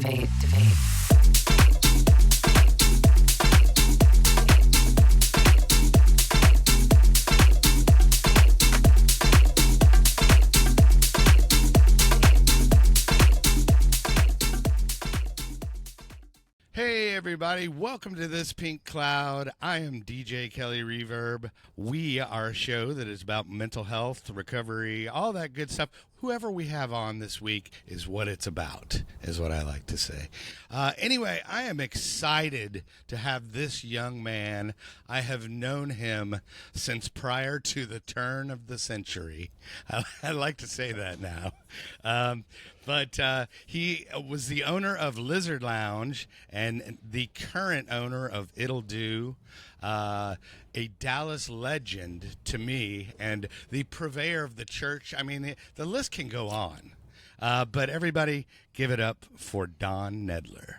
Hey everybody, welcome to This Pink Cloud. I am DJ Kelly Reverb. We are a show that is about mental health, recovery, all that good stuff. Whoever we have on this week is what it's about, is what I like to say. Anyway, I am excited to have this young man. I have known him since prior to the turn of the century. I like to say that now. But he was the owner of Lizard Lounge and the current owner of It'll Do, a Dallas legend to me, and the purveyor of the church. I mean, the list can go on. But everybody give it up for Don Nedler.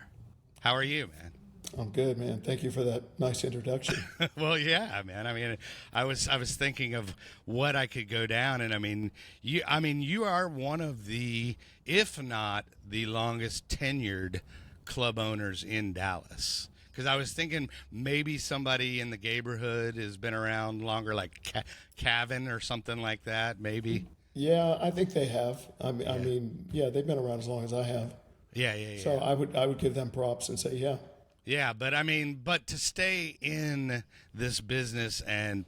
How are you, man? I'm good, man. Thank you for that nice introduction. Well, yeah, man. I mean, I was thinking of what I could go down, and you are one of the, if not the longest tenured club owners in Dallas. Because I was thinking maybe somebody in the neighborhood has been around longer, like Cavan or something like that, maybe. Yeah, I think they have. I mean, they've been around as long as I have. Yeah. So I would give them props and say, yeah. Yeah, but to stay in this business and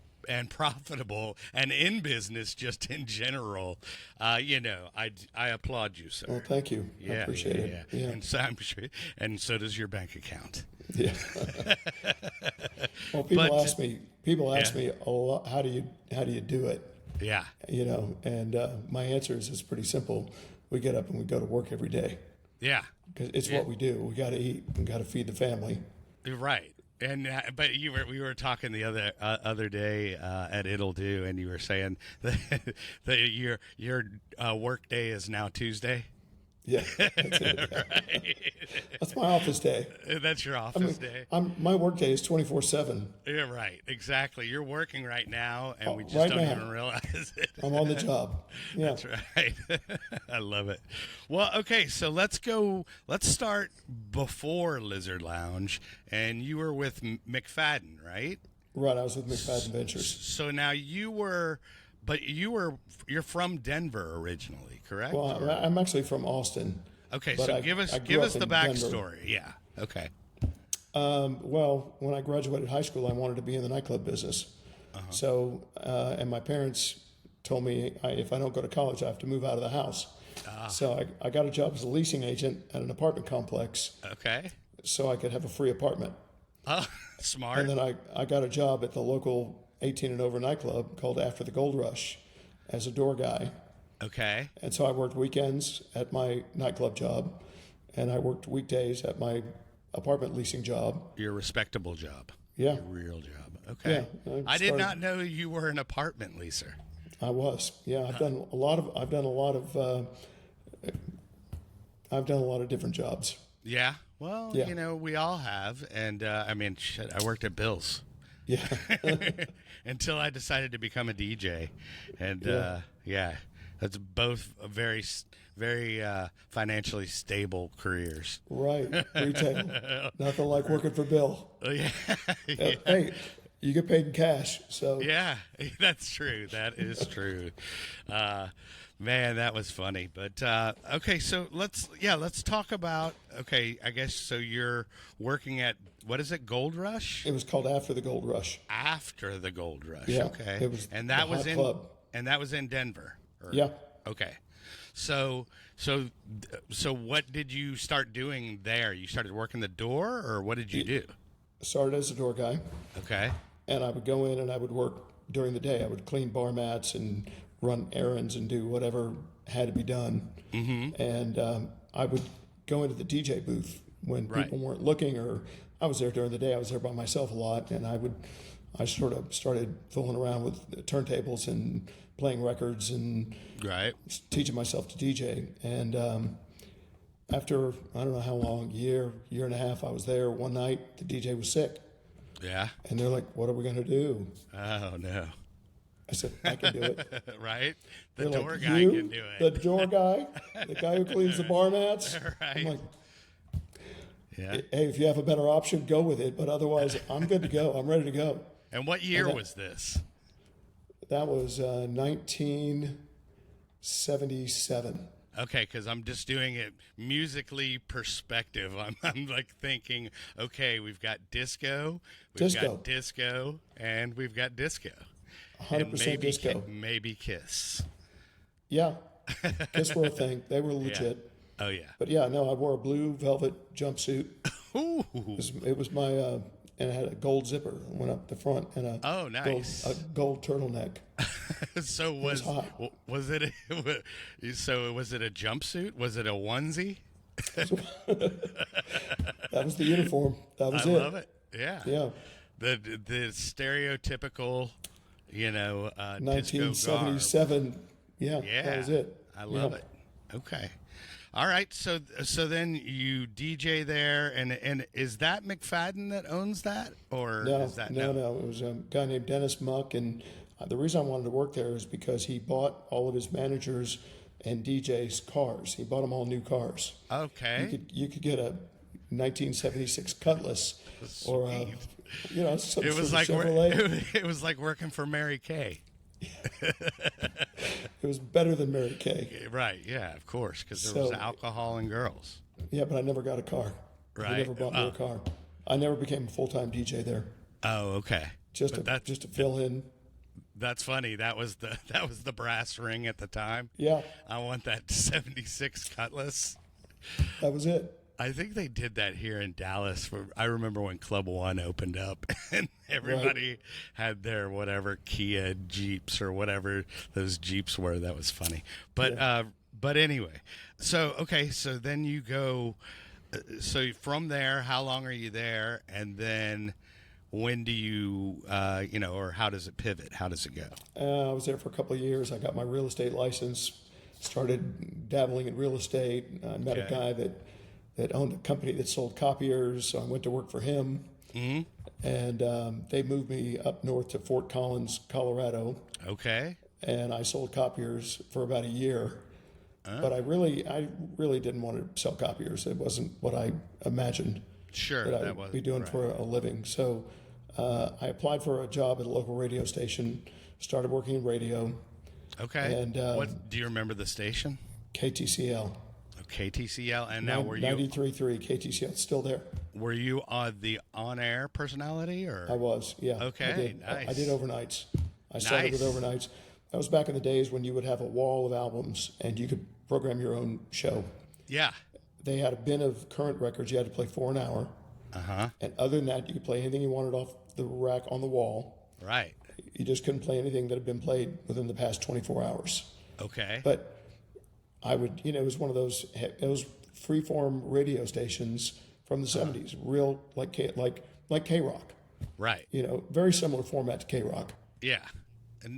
profitable and in business just in general, I applaud you, sir. Well, thank you. Yeah, I appreciate it. Yeah. And so I'm sure, and so does your bank account. Yeah. Well, people ask me a lot, how do you do it? Yeah. And my answer is it's pretty simple. We get up and we go to work every day. Yeah. Because it's what we do. We got to eat. We got to feed the family. Right. And but we were talking the other day at It'll Do, and you were saying that your work day is now Tuesday. Yeah, that's it. Right. That's my office day. That's your office day. My work day is 24/7. Yeah, right. Exactly. You're working right now, and we just right don't now. even realize it. I'm on the job. Yeah. That's right. I love it. Well, okay, so let's start before Lizard Lounge, and you were with McFadden, right? Right, I was with McFadden Ventures. So now you're from Denver originally, correct? Well, I'm actually from Austin. Okay, so give us the backstory. Denver. Yeah. Okay. Well, when I graduated high school, I wanted to be in the nightclub business. Uh-huh. So, and my parents told me if I don't go to college, I have to move out of the house. So I got a job as a leasing agent at an apartment complex. Okay. So I could have a free apartment. Oh, smart. And then I got a job at the local 18 and over nightclub called After the Gold Rush as a door guy. Okay. And so I worked weekends at my nightclub job, and I worked weekdays at my apartment leasing job. Your respectable job. Yeah. Your real job. Okay. Yeah, I did not know you were an apartment leaser. I was. Yeah, I've done a lot of different jobs. Yeah. Well, we all have, and I worked at Bill's. Yeah. Until I decided to become a DJ, and that's both very, very financially stable careers. Right, retail. Nothing like working for Bill. Yeah. Hey, you get paid in cash, so. Yeah, that's true. That is true. Man, that was funny. But okay, so let's talk about. Okay, I guess so. You're working at, what is it, Gold Rush? It was called After the Gold Rush. After the Gold Rush. Yeah, okay. It was that was in club. And that was in Denver. Yeah. Okay. So what did you start doing there? You started working the door, or what did you do? Started as a door guy. Okay. And I would go in and I would work during the day. I would clean bar mats and run errands and do whatever had to be done. Mm-hmm. And I would go into the DJ booth when people weren't looking, or I was there during the day. I was there by myself a lot, and I sort of started fooling around with turntables and playing records and teaching myself to DJ. And after, I don't know how long, year and a half I was there, one night the DJ was sick. Yeah. And they're like, what are we going to do? Oh, no. I said, I can do it. Right? The They're door like, guy can do it. The door guy? The guy who cleans the bar mats? Right. I'm like, Yeah. Hey, if you have a better option, go with it. But otherwise, I'm good to go. I'm ready to go. And what year was this? That was 1977. Okay, because I'm just doing it musically perspective. I'm like thinking, okay, we've got disco, got disco, and we've got disco. 100% disco. Maybe Kiss. Yeah. Kiss were a thing. They were legit. Oh, yeah. But yeah, no, I wore a blue velvet jumpsuit. Ooh. It was my, and it had a gold zipper went up the front and Oh, nice. gold turtleneck. So was it was it a jumpsuit? Was it a onesie? That was the uniform. That was I it. love it. Yeah. Yeah. The stereotypical, disco garb. 1977. Yeah, that was it. I love it. Okay. All right. So then you DJ there, and is that McFadden that owns that, or No, is that no. It was a guy named Dennis Muck, and the reason I wanted to work there is because he bought all of his managers and DJs cars. He bought them all new cars. Okay. You could get a 1976 Cutlass or a, some It was sort like of Chevrolet. it was like working for Mary Kay. It was better than Mary Kay. Right, yeah, of course, because there was alcohol and girls. Yeah, but I never got a car. Right. They never bought me a car. I never became a full-time DJ there. Oh, okay. Just to fill in. That's funny. That was the brass ring at the time. Yeah. I want that 76 Cutlass. That was it. I think they did that here in Dallas. I remember when Club One opened up, and everybody had their whatever Kia Jeeps or whatever those Jeeps were. That was funny. But anyway, so then you go. So from there, how long are you there? And then when do you, or how does it pivot? How does it go? I was there for a couple of years. I got my real estate license, started dabbling in real estate. I met a guy that owned a company that sold copiers, so I went to work for him. Mm-hmm. And they moved me up north to Fort Collins, Colorado. Okay. And I sold copiers for about a year. But I really didn't want to sell copiers. It wasn't what I imagined that I would be doing for a living. So I applied for a job at a local radio station, started working in radio. Okay. And what do you remember the station? KTCL. KTCL, and now were you 93.3 KTCL, still there? Were you the on-air personality, or I was, yeah. Okay, nice. I did overnights. I started with overnights. That was back in the days when you would have a wall of albums and you could program your own show. Yeah. They had a bin of current records. You had to play 4 an hour. Uh-huh. And other than that, you could play anything you wanted off the rack on the wall. Right. You just couldn't play anything that had been played within the past 24 hours. Okay. But I would, it was one of those freeform radio stations from the 70s, real like K-Rock. Right. Very similar format to K-Rock. Yeah.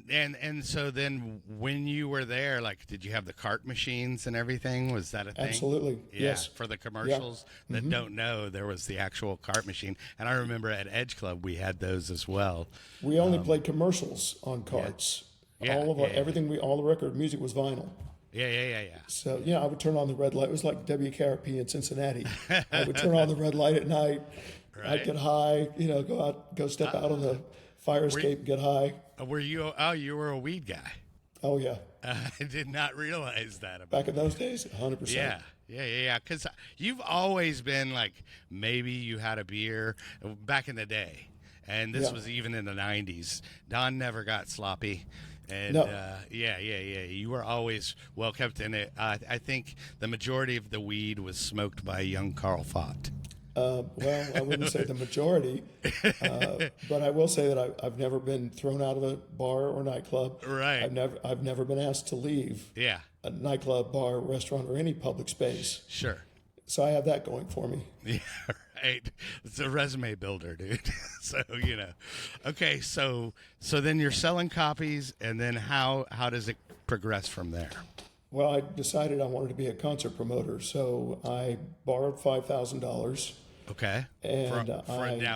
And so then when you were there, did you have the cart machines and everything? Was that a thing? Absolutely. Yeah, yes. For the commercials that don't know, there was the actual cart machine. And I remember at Edge Club we had those as well. We only played commercials on carts. Yeah. Everything all the record music was vinyl. Yeah. So, I would turn on the red light. It was like WKRP in Cincinnati. I would turn on the red light at night. Right. I'd get high, go step out on the fire escape, get high. Were you, you were a weed guy. Oh, yeah. I did not realize that about back in those days, 100%. Yeah. Because you've always been maybe you had a beer back in the day. And this was even in the 90s. Don never got sloppy. And you were always well kept in it. I think the majority of the weed was smoked by young Carl Fott. Well, I wouldn't say the majority, but I will say that I've never been thrown out of a bar or nightclub. Right. I've never been asked to leave. Yeah. A nightclub, bar, restaurant, or any public space. Sure. So I have that going for me. Yeah. Right. It's a resume builder, dude. So, Okay, so then you're selling copies, and then how does it progress from there? Well, I decided I wanted to be a concert promoter, so I borrowed $5,000. Okay. And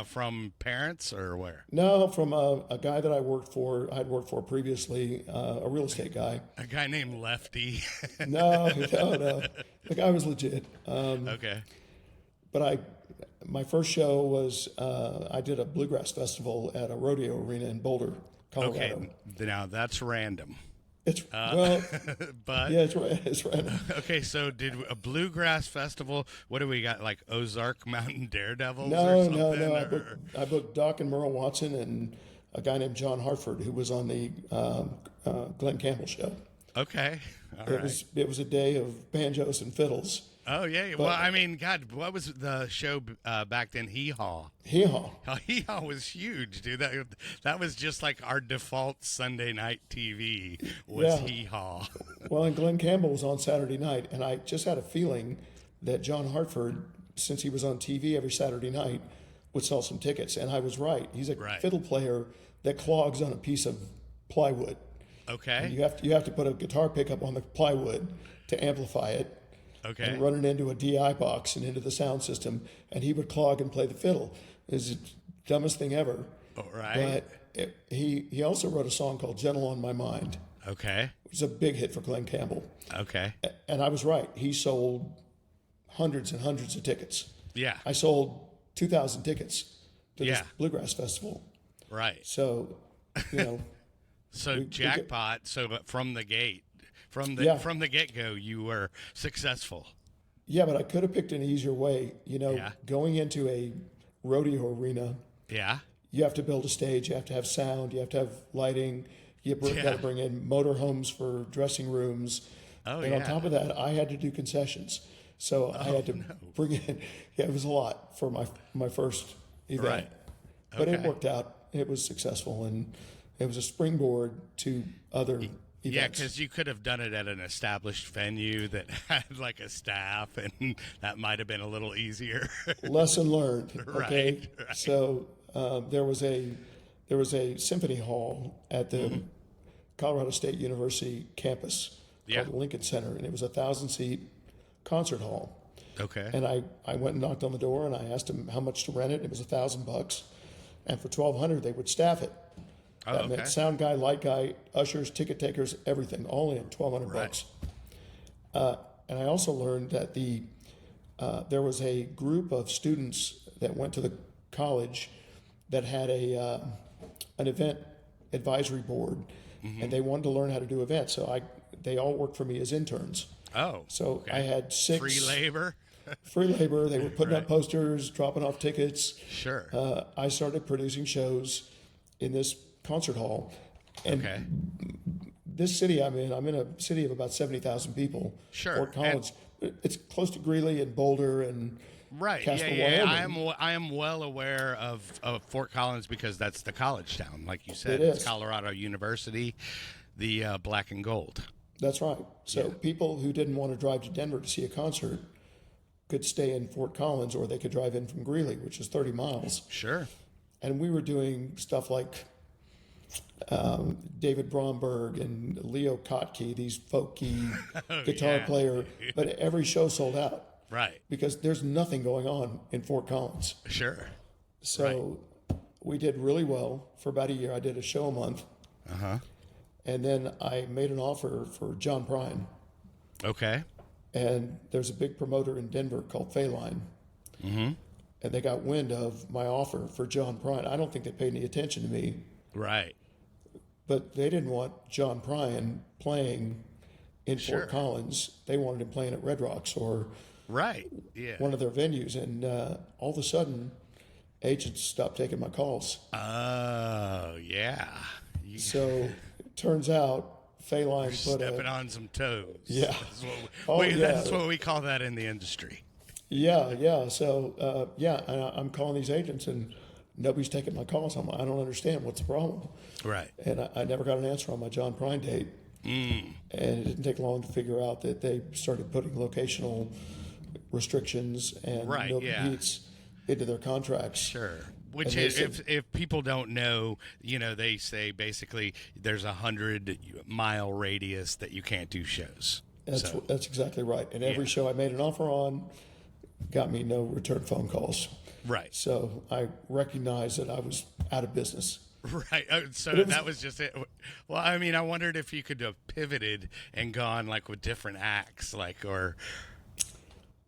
from parents or where? No, from a guy that I'd worked for previously, a real estate guy. A guy named Lefty. No. The guy was legit. Okay. But my first show was I did a bluegrass festival at a rodeo arena in Boulder, Colorado. Okay, now that's random. It's well, But yeah, it's random. okay, so did a bluegrass festival? What do we got? Like Ozark Mountain Daredevils or No, something? no, no. Or- I booked Doc and Merle Watson and a guy named John Hartford who was on the Glenn Campbell show. Okay, all It right. was a day of banjos and fiddles. Oh yeah. Well, I mean, God, what was the show back then? Hee Haw. Hee haw. Hee Haw was huge, dude. That was just like our default Sunday night TV was Yeah. Hee Haw. Well, and Glenn Campbell was on Saturday night, and I just had a feeling that John Hartford, since he was on TV every Saturday night, would sell some tickets. And I was right. He's a Right. fiddle player that clogs on a piece of plywood. Okay. You have to put a guitar pickup on the plywood to amplify it. Okay. And run it into a DI box and into the sound system, and he would clog and play the fiddle. It was the dumbest thing ever. All right. But he also wrote a song called "Gentle on My Mind," Okay. which is a big hit for Glenn Campbell. Okay. And I was right. He sold hundreds and hundreds of tickets. Yeah. I sold 2,000 tickets to Yeah. this bluegrass festival. Right. So, you know, So jackpot. So but from the gate, from the Yeah. get go, you were successful. yeah, but I could have picked an easier way. You know, Yeah. going into a rodeo arena, Yeah. you have to build a stage, you have to have sound, you have to have lighting, you got Yeah. to bring in motorhomes for dressing rooms. Oh, and on yeah. top of that, I had to do concessions. So I had to bring in, yeah, it was a lot for my first event. Right. But it Okay. worked out. It was successful, and it was a springboard to other events. Yeah, because you could have done it at an established venue that had like a staff, and that might have been a little easier. Lesson learned. Okay, Right. so there was a symphony hall at the Colorado State University campus Yeah. called the Lincoln Center, and it was a 1,000-seat concert hall. Okay. And I went and knocked on the door, and I asked them how much to rent it. It was $1,000, and for $1,200 they would staff it. Oh, That okay. meant sound guy, light guy, ushers, ticket takers, everything, all in $1,200 bucks. And I also learned that there was a group of students that went to the college that had an event advisory board, Mm-hmm. and they wanted to learn how to do events. So they all worked for me as interns. Oh. So okay. I had 6 free labor. free labor. They were putting Right. up posters, dropping off tickets. Sure. I started producing shows in this concert hall, and Okay. this city I'm in a city of about 70,000 people. Sure. Fort Collins. It's close to Greeley and Boulder and Right. Casper, Yeah. Wyoming. I am well aware of Fort Collins because that's the college town, like you said. It It's is. Colorado University, the black and gold. That's right. So people who didn't want to drive to Denver to see a concert could stay in Fort Collins, or they could drive in from Greeley, which is 30 miles. Sure. And we were doing stuff like David Bromberg and Leo Kotke, these folky guitar yeah. player. But every show sold out Right. because there's nothing going on in Fort Collins. Sure. So we did really well for about a year. I did a show a month. And then I made an offer for John Prine. Okay. And there's a big promoter in Denver called Phaline. And they got wind of my offer for John Prine. I don't think they paid any attention to me, Right. but they didn't want John Prine playing in Sure. Fort Collins. They wanted him playing at Red Rocks or Right. Yeah. one of their venues. And all of a sudden, agents stopped taking my calls. Oh, yeah. You So it turns out Phaline put stepping a... on some toes. Yeah. That's what Oh, yeah. That's what we call that in the industry. Yeah. So, and I'm calling these agents, and nobody's taking my calls. I don't understand. What's the problem? Right. And I never got an answer on my John Prine date. And it didn't take long to figure out that they started putting locational restrictions and Right, no yeah. competes into their contracts. Sure. Which And they is, said- if people don't know, they say basically there's 100-mile radius that you can't do shows. That's exactly right. And every Yeah. show I made an offer on got me no return phone calls. Right. So I recognized that I was out of business. Right. So But it was- that was just it. Well, I mean, I wondered if you could have pivoted and gone like with different acts, like or.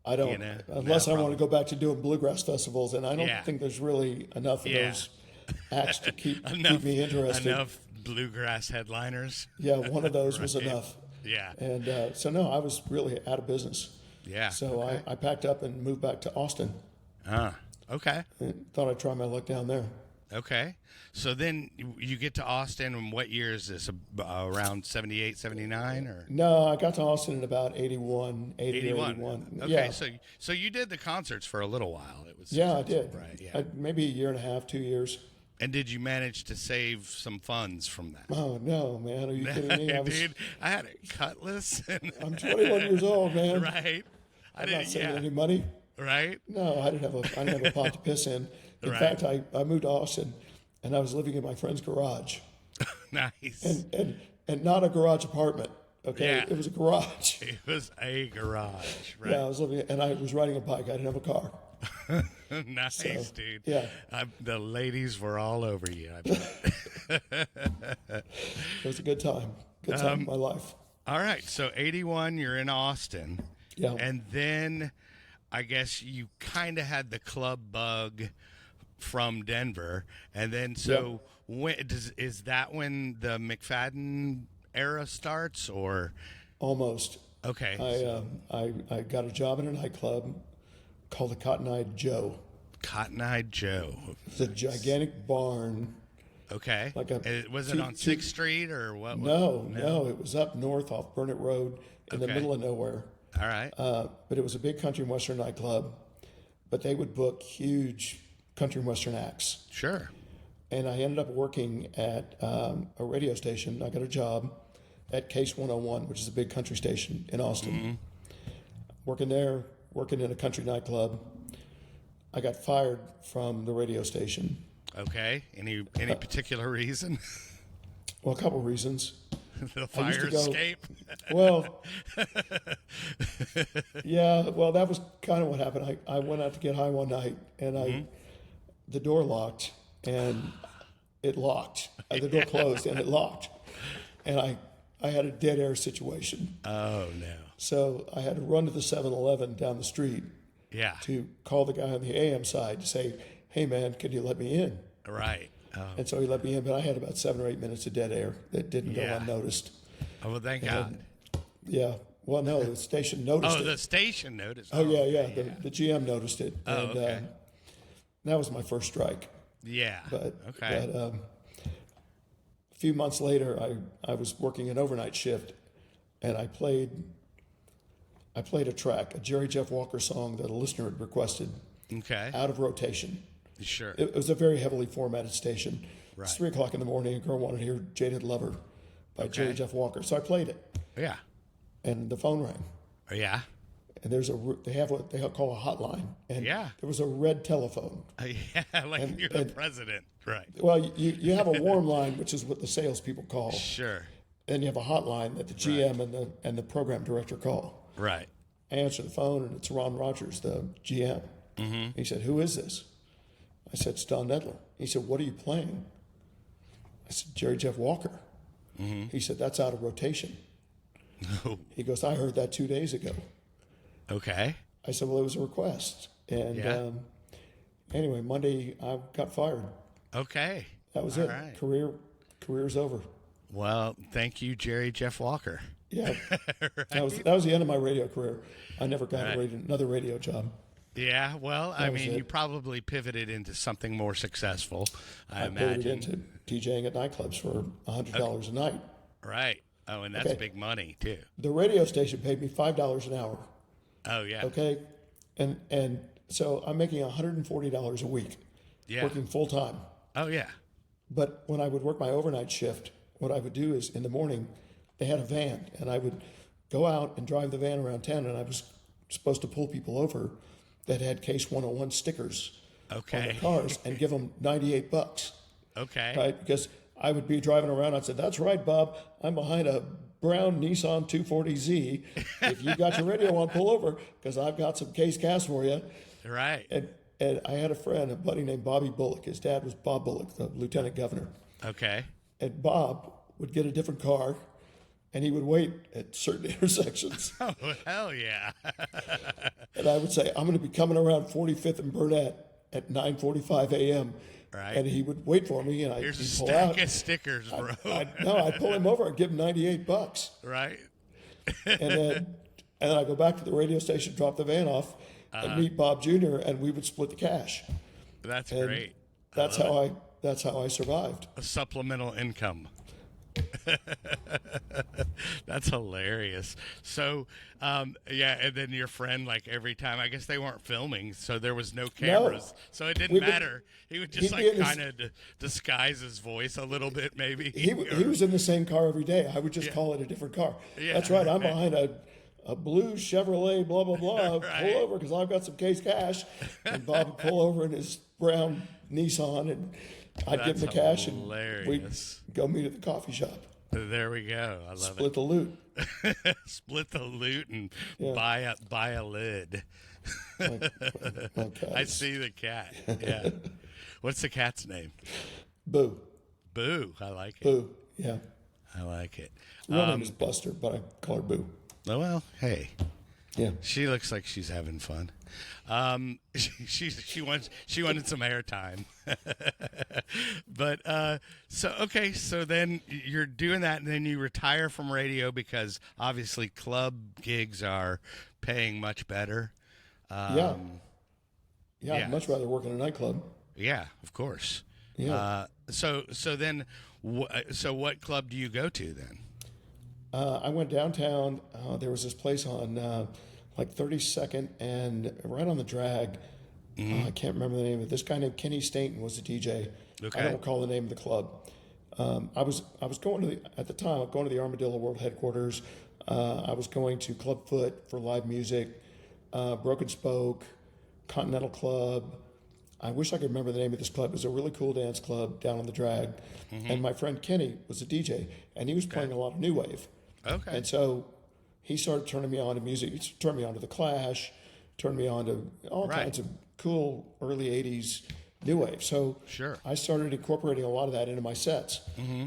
I don't, You know, unless no I want to go back to doing bluegrass festivals, and I don't Yeah. think there's really enough of those acts to keep me interested. enough bluegrass headliners. Yeah, one of those was Right. enough. Yeah. And so, no, I was really out of business. Yeah. So Okay. I packed up and moved back to Austin. Okay. And thought I'd try my luck down there. Okay. So then you get to Austin, and what year is this? Around 78, 79, or? No, I got to Austin in about 81, 80 81. or 81. Okay, Yeah, so you did the concerts for a little while. It was yeah, I did. Right. Yeah. Maybe a year and a half, 2 years. And did you manage to save some funds from that? Oh, no, man. Are you kidding me? Dude, I had a cutlass. And I'm 21 years old, man. right. I'm not saving any money. Right. No, I didn't have a pot to piss in. In Right. fact, I moved to Austin, and I was living in my friend's garage, Nice. and not a garage apartment. Okay, Yeah. it was a garage. It was a garage, right? Yeah, I was living, and I was riding a bike. I didn't have a car. Nice, dude. yeah. The ladies were all over you. I bet. It was a good time. Good time in my life. All right, so 81, you're in Austin. Yeah. And then I guess you kind of had the club bug from Denver. And then so is that when the McFadden era starts, or? Almost. Okay. I got a job in a nightclub called the Cotton-Eyed Joe. Cotton-Eyed Joe. It's a gigantic barn. Okay. Like was it on 6th Street or what? No, it was up north off Burnett Road in the Okay. middle of nowhere. All right. But it was a big country and western nightclub. But they would book huge country and western acts. Sure. And I ended up working at a radio station. I got a job at Case 101, which is a big country station in Austin. Mm-hmm. Working there, working in a country nightclub. I got fired from the radio station. Okay. Any particular reason? Well, a couple of reasons. The I used fire to go- escape? Well, yeah, well, that was kind of what happened. I went out to get high one night, and the door locked, and it locked. The door closed, and it locked. And I had a dead air situation. Oh, no. So I had to run to the 7-Eleven down the street Yeah. to call the guy on the AM side to say, hey, man, can you let me in? Right. Oh, And so he let me in, but I had about 7 or 8 minutes of dead air that didn't go Yeah. unnoticed. well, thank God. Yeah. Well, no, the station noticed Oh, it. the station noticed. Oh, yeah. The GM noticed it. Oh, and okay. that was my first strike. Yeah. But, Okay. but a few months later, I was working an overnight shift, and I played a track, a Jerry Jeff Walker song that a listener had requested, Okay. out of rotation. Sure. It was a very heavily formatted station. Right. It's 3 o'clock in the morning. A girl wanted to hear "Jaded Lover" by Jerry Jeff Walker, so I played it, Yeah. and the phone rang. Yeah. And they have what they call a hotline, and Yeah. there was a red telephone. Yeah, like you're the president. Right. Well, you have a warm line, which is what the salespeople call. Sure. Then you have a hotline that the GM and the program director call. Right. I answer the phone, and it's Ron Rogers, the GM. Mm-hmm. He said, "Who is this?" I said, "It's Don Nedler." He said, "What are you playing?" I said, "Jerry Jeff Walker." Mm-hmm. He said, "That's out of rotation." Oh, He goes, "I heard that 2 days ago." okay. I said, "Well, it was a request." And Yeah. anyway, Monday I got fired. Okay. That was All it. right. Career's over. Well, thank you, Jerry Jeff Walker. Yeah, that was the end of my radio career. I never got another radio job. Yeah, well, I was mean, it. you probably pivoted into something more successful, I I pivoted imagine. into DJing at nightclubs for $100 a night. Right. Oh, and that's Okay. big money, too. The radio station paid me $5 an hour. Oh, yeah. Okay, and so I'm making $140 a week, Yeah. working full time. Oh, yeah. But when I would work my overnight shift, what I would do is in the morning, they had a van, and I would go out and drive the van around town, and I was supposed to pull people over that had Case 101 stickers on Okay. their cars and give them $98, Okay. right? Because I would be driving around. I'd say, "That's right, Bob. I'm behind a brown Nissan 240Z. If you got your radio on, pull over because I've got some Case gas for you." Right. And I had a friend, a buddy named Bobby Bullock. His dad was Bob Bullock, the lieutenant governor. Okay. And Bob would get a different car, and he would wait at certain intersections. Oh, hell yeah. And I would say, I'm going to be coming around 45th and Burnett at 9:45 a.m. Right. And he would wait for me, and Here's a he'd pull stack out. of stickers, bro. I'd pull him over and give him $98. Right. And then I go back to the radio station, drop the van off, and meet Bob Jr., and we would split the cash. That's And great. That's how I survived. A supplemental income. That's hilarious. So, yeah, and then your friend, like every time, I guess they weren't filming, so there was no cameras, so it didn't matter. He would just like kind of disguise his voice a little bit, maybe. He was in the same car every day. I would just call it a different car. Yeah, that's right. I'm behind a blue Chevrolet, blah blah blah. Right. Pull over because I've got some case cash, and Bob would pull over in his brown Nissan, and I'd give him the cash, and we'd go meet at the coffee shop. There we go. I love Split the loot. Split the loot and buy a lid. I see the cat. Yeah. What's the cat's name? Boo. Boo. I like it. Boo. Yeah. I like it. Her name is Buster, but I call her Boo. Oh, well, hey. Yeah. She looks like she's having fun. She wanted some airtime. But so then you're doing that, and then you retire from radio because obviously club gigs are paying much better. Yeah, I'd much rather work in a nightclub. Yeah, of course. Yeah. So then, so what club do you go to then? I went downtown. There was this place on like 32nd and right on the drag. I can't remember the name of it. This guy named Kenny Stainton was the DJ. Okay. I don't recall the name of the club. I was going to at the time going to the Armadillo World Headquarters. I was going to Club Foot for live music, Broken Spoke, Continental Club. I wish I could remember the name of this club. It was a really cool dance club down on the drag. And my friend Kenny was a DJ, and he was playing a lot of new wave. Okay. And so he started turning me on to music. He turned me on to The Clash, turned me on to all kinds of cool early 80s new wave. So I started incorporating a lot of that into my sets.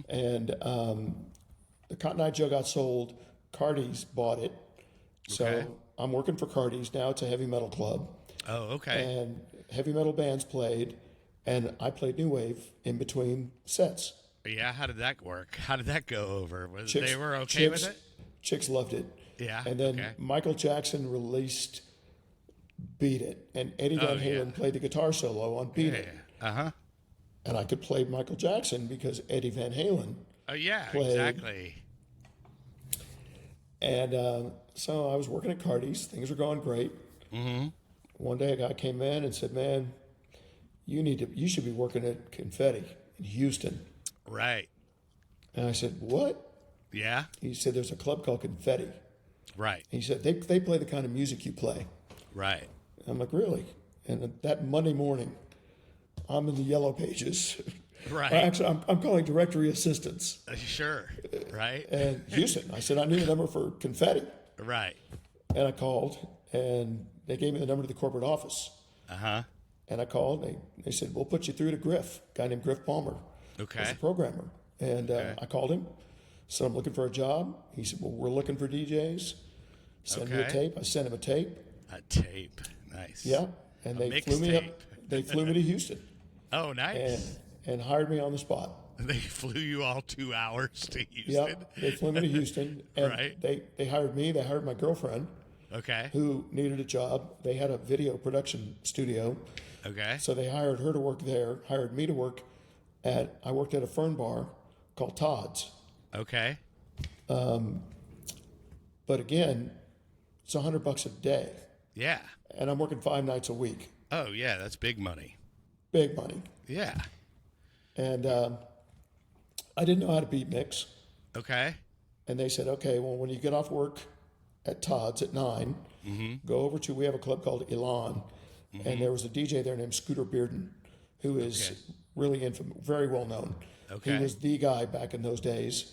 And the Cotton Eye Joe got sold. Cardi's bought it. So I'm working for Cardi's now. It's a heavy metal club. Oh, okay. And heavy metal bands played, and I played new wave in between sets. Yeah, how did that work? How did that go over? They were okay with it? Chicks loved it. Yeah. And then Michael Jackson released Beat It, and Eddie Van Halen played the guitar solo on Beat It. And I could play Michael Jackson because Eddie Van Halen played. Exactly. And so I was working at Cardi's. Things were going great. One day a guy came in and said, "Man, you should be working at Confetti in Houston." Right. And I said, "What?" Yeah. He said, "There's a club called Confetti." Right. He said, they play the kind of music you play. Right. I'm like, "Really?" And that Monday morning, I'm in the yellow pages. Right. Actually, I'm calling directory assistants. Sure. Right. And Houston. I said, "I need a number for Confetti." Right. And I called, and they gave me the number to the corporate office. And I called, and they said, "We'll put you through to Griff," a guy named Griff Palmer. Okay. He's a programmer. And I called him, said, "I'm looking for a job." He said, "Well, we're looking for DJs. Send me a tape." I sent him a tape. A tape. Nice. Yeah. And they flew me up. They flew me to Houston. Oh, nice. And hired me on the spot. They flew you all 2 hours to Houston. Yeah. They flew me to Houston. And they hired me. They hired my girlfriend. Okay. Who needed a job. They had a video production studio. Okay. So they hired her to work there, hired me to work I worked at a fern bar called Todd's. Okay. But again, it's $100 a day. Yeah. And I'm working 5 nights a week. Oh, yeah, that's big money. Big money. Yeah. And I didn't know how to beat mix. Okay. And they said, "Okay, well, when you get off work at Todd's at 9, go over to, we have a club called Elan." And there was a DJ there named Scooter Bearden, who is really very well known. Okay. He was the guy back in those days,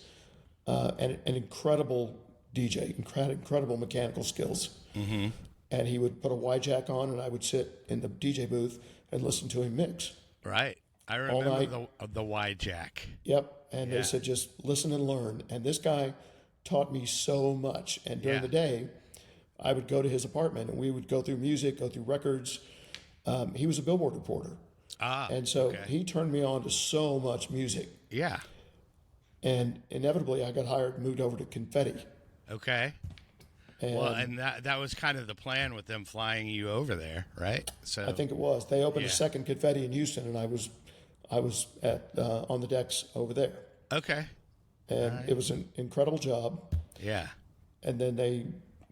and an incredible DJ, incredible mechanical skills. And he would put a Y-jack on, and I would sit in the DJ booth and listen to him mix. Right. I remember the Y-jack. Yep. And they said, "Just listen and learn." And this guy taught me so much. And during the day, I would go to his apartment and we would go through music, go through records. He was a Billboard reporter. And so he turned me on to so much music. Yeah. And inevitably I got hired and moved over to Confetti. Okay. And that was kind of the plan with them flying you over there, right? So I think it was. They opened a second Confetti in Houston, and I was at on the decks over there. Okay. And it was an incredible job. Yeah. And then they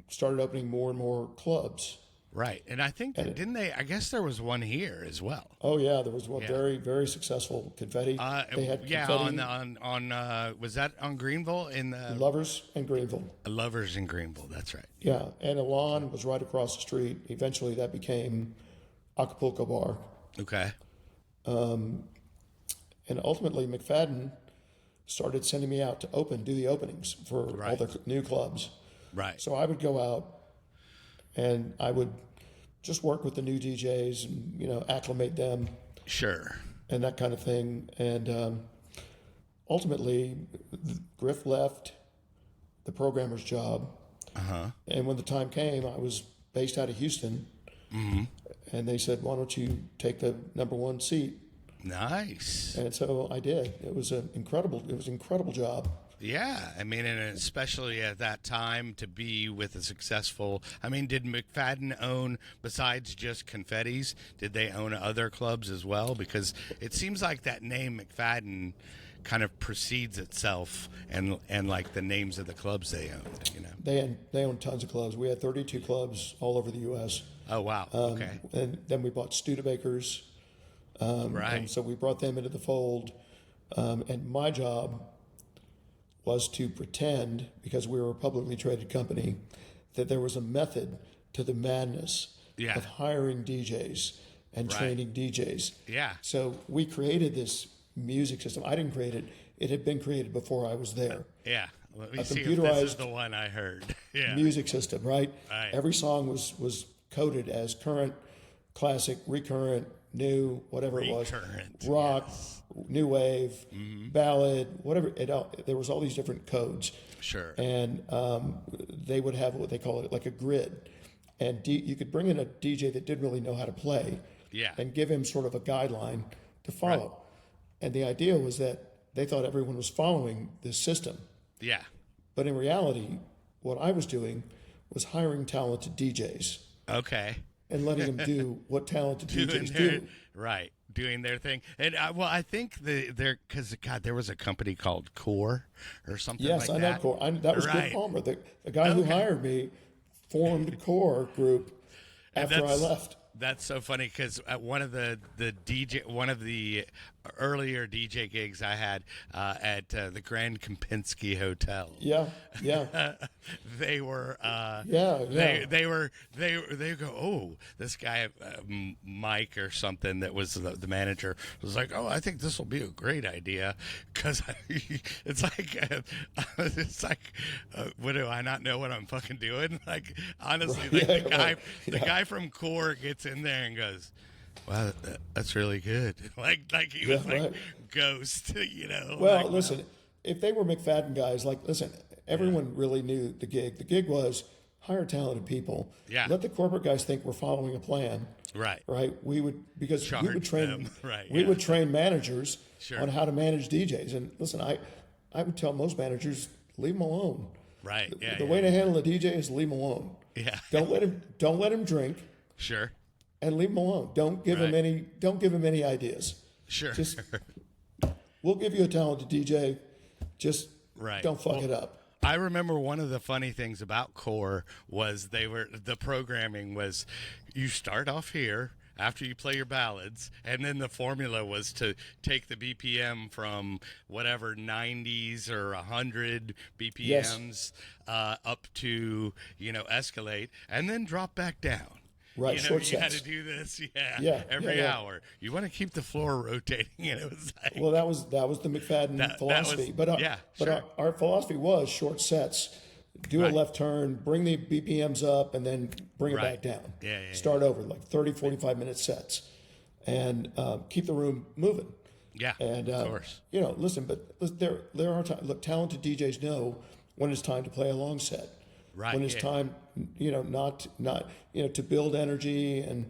started opening more and more clubs. Right. And I think, didn't they? I guess there was one here as well. Oh, yeah. There was one very, very successful Confetti. They had Confetti. on was that on Greenville? In the Lovers and Greenville. Lovers in Greenville. That's right. Yeah. And Elan was right across the street. Eventually that became Acapulco Bar. Okay. And ultimately McFadden started sending me out to do the openings for all the new clubs. Right. So I would go out and I would just work with the new DJs and, acclimate them. Sure. And that kind of thing. And ultimately, Griff left the programmer's job. And when the time came, I was based out of Houston. And they said, why don't you take the number one seat? Nice. And so I did. It was an incredible job. Yeah, I mean, and especially at that time to be with a successful. I mean, did McFadden own, besides just Confetti's, did they own other clubs as well? Because it seems like that name McFadden kind of precedes itself, and like the names of the clubs they owned. They owned tons of clubs. We had 32 clubs all over the U.S. Oh wow! Okay. And then we bought Studebakers. Right. And so we brought them into the fold, and my job was to pretend, because we were a publicly traded company, that there was a method to the madness of hiring DJs and training DJs. Yeah. So we created this music system. I didn't create it. It had been created before I was there. Yeah. Let me A see if computerized this is the one I heard. Yeah. music system, right? Right. Every song was coded as current, classic, recurrent, new, whatever it was. Rock, new wave, ballad, whatever. There was all these different codes. Sure. And they would have what they call it like a grid. And you could bring in a DJ that didn't really know how to play. Yeah. And give him sort of a guideline to follow. Right. And the idea was that they thought everyone was following this system. Yeah. But in reality, what I was doing was hiring talented DJs. Okay. And letting them do what talented DJs do. Right. Doing their thing. And I think because there was a company called Core or something like that. Yes, I know Core. That was Griff Palmer. The guy who hired me formed Core Group after I left. That's so funny because one of the earlier DJ gigs I had at the Grand Kempinski Hotel. Yeah. They were. They go, oh, this guy Mike or something that was the manager was like, oh, I think this will be a great idea because it's like what do I not know what I'm fucking doing? Like honestly, the guy from Core gets in there and goes, wow, that's really good. Like he was Ghost, Well, listen, if they were McFadden guys, everyone really knew the gig. The gig was hire talented people. Yeah. Let the corporate guys think we're following a plan. Right. We would train them. Right. We would train managers Sure. on how to manage DJs. And listen, I would tell most managers, leave them alone. Right. The way to handle a DJ is leave him alone. Yeah. Don't let him drink. Sure. And leave him alone. Don't give him any ideas. Sure. Just we'll give you a talented DJ. Just don't fuck it up. I remember one of the funny things about Core was the programming was you start off here after you play your ballads, and then the formula was to take the BPM from whatever 90s or 100 BPMs up to escalate, and then drop back down. Right, short sets. You had to do this, every hour. You want to keep the floor rotating, and it was like. Well, that was the McFadden philosophy, our philosophy was short sets. Do a left turn, bring the BPMs up, and then bring it back down. Start over, like 30, 45-minute sets, and keep the room moving. Yeah, and of course. Listen, but there are times. Look, talented DJs know when it's time to play a long set. Right, when it's yeah. time, not to build energy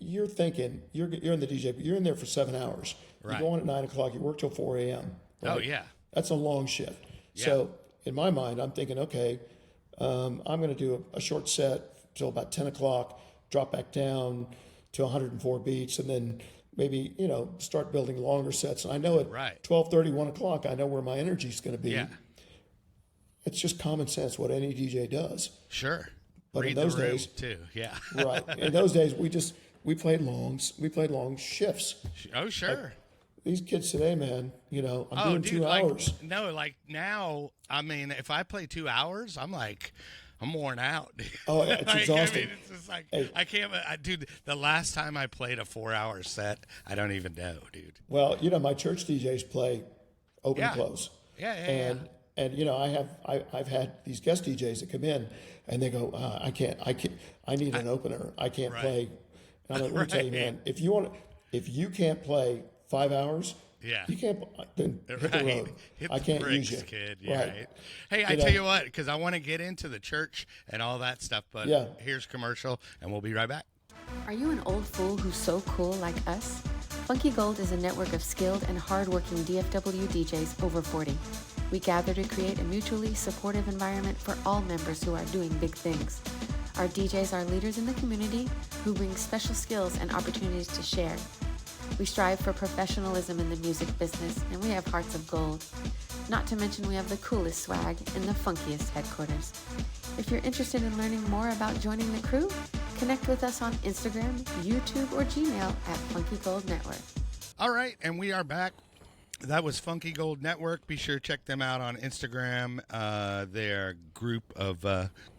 you're thinking you're in the DJ, but you're in there for 7 hours. You Right. go on at 9 o'clock, you work till 4 a.m. Right? Oh, yeah. That's a long shift. Yeah. So in my mind, I'm thinking, okay, I'm going to do a short set till about 10 o'clock, drop back down to 104 beats, and then maybe, start building longer sets. And I know at Right. 12:30, 1 o'clock, I know where my energy is going to be. Yeah. It's just common sense what any DJ does. Sure. But Read in those the room days, too. Yeah. right. In those days, we played long shifts. Oh, sure. These kids today, man, I'm doing Dude, 2 hours. Like now, I mean, if I play 2 hours, I'm worn out. Oh, yeah, it's exhausting. I mean, it's just like, I can't, dude, the last time I played a 4-hour set, I don't even know, dude. Well, my church DJs play open Yeah. close. Yeah. And I've had these guest DJs that come in and they go, I can't, I need an opener. I can't Right. play. And I'm like, let me tell you, man, if you can't play 5 hours, Yeah. you can't, then hit the road. Hit I the can't bricks, use you. kid. Yeah, Right. right. Hey, I tell you what, because I want to get into the church and all that stuff, but Yeah. here's commercial, and we'll be right back. Are you an old fool who's so cool like us? Funky Gold is a network of skilled and hardworking DFW DJs over 40. We gather to create a mutually supportive environment for all members who are doing big things. Our DJs are leaders in the community who bring special skills and opportunities to share. We strive for professionalism in the music business, and we have hearts of gold. Not to mention we have the coolest swag and the funkiest headquarters. If you're interested in learning more about joining the crew, connect with us on Instagram, YouTube, or Gmail at Funky Gold Network. All right, and we are back. That was Funky Gold Network. Be sure to check them out on Instagram. They're a group of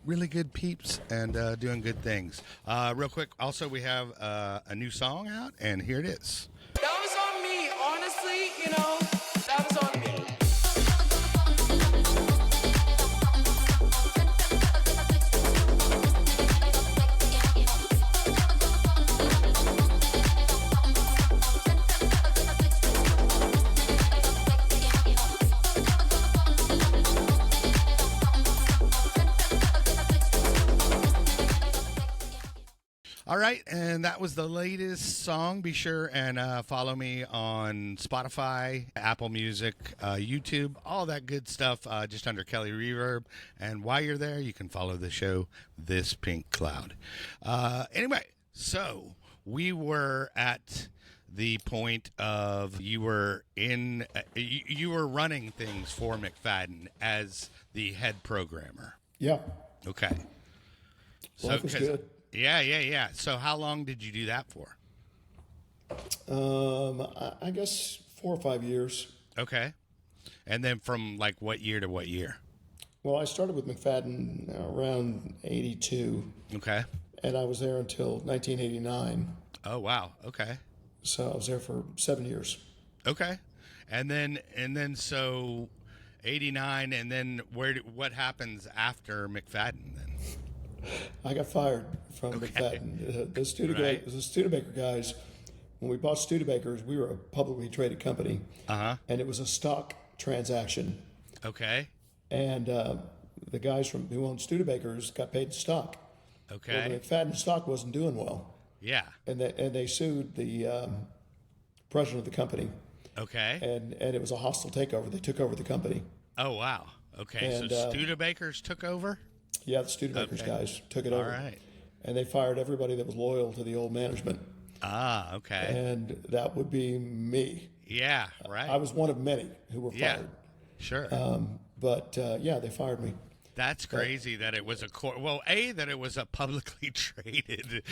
really good peeps and doing good things. Real quick, also, we have a new song out, and here it is. That was on me, honestly, that was on me. All right, and that was the latest song. Be sure and follow me on Spotify, Apple Music, YouTube, all that good stuff, just under Kelly Reverb. And while you're there, you can follow the show, This Pink Cloud. Anyway, so we were at the point of you were running things for McFadden as the head programmer. Yeah. Okay. Life was good. Yeah. So how long did you do that for? I guess 4 or 5 years. Okay. And then from like what year to what year? Well, I started with McFadden around 82. Okay. And I was there until 1989. Oh, wow. Okay. So I was there for 7 years. Okay. And then so 89, and then what happens after McFadden then? I got fired from McFadden. The Studebaker guys, when we bought Studebakers, we were a publicly traded company. And it was a stock transaction. Okay. And the guys who owned Studebakers got paid in stock. Okay. Well, the McFadden stock wasn't doing well. Yeah. And they sued the president of the company. Okay. And it was a hostile takeover. They took over the company. Oh, wow. Okay. And, so Studebakers took over? Yeah, the Studebakers guys took it All over. right. And they fired everybody that was loyal to the old management. Ah, okay. And that would be me. Yeah, right. I was one of many who were Yeah. fired. Sure. But they fired me. That's crazy that it was that it was a publicly traded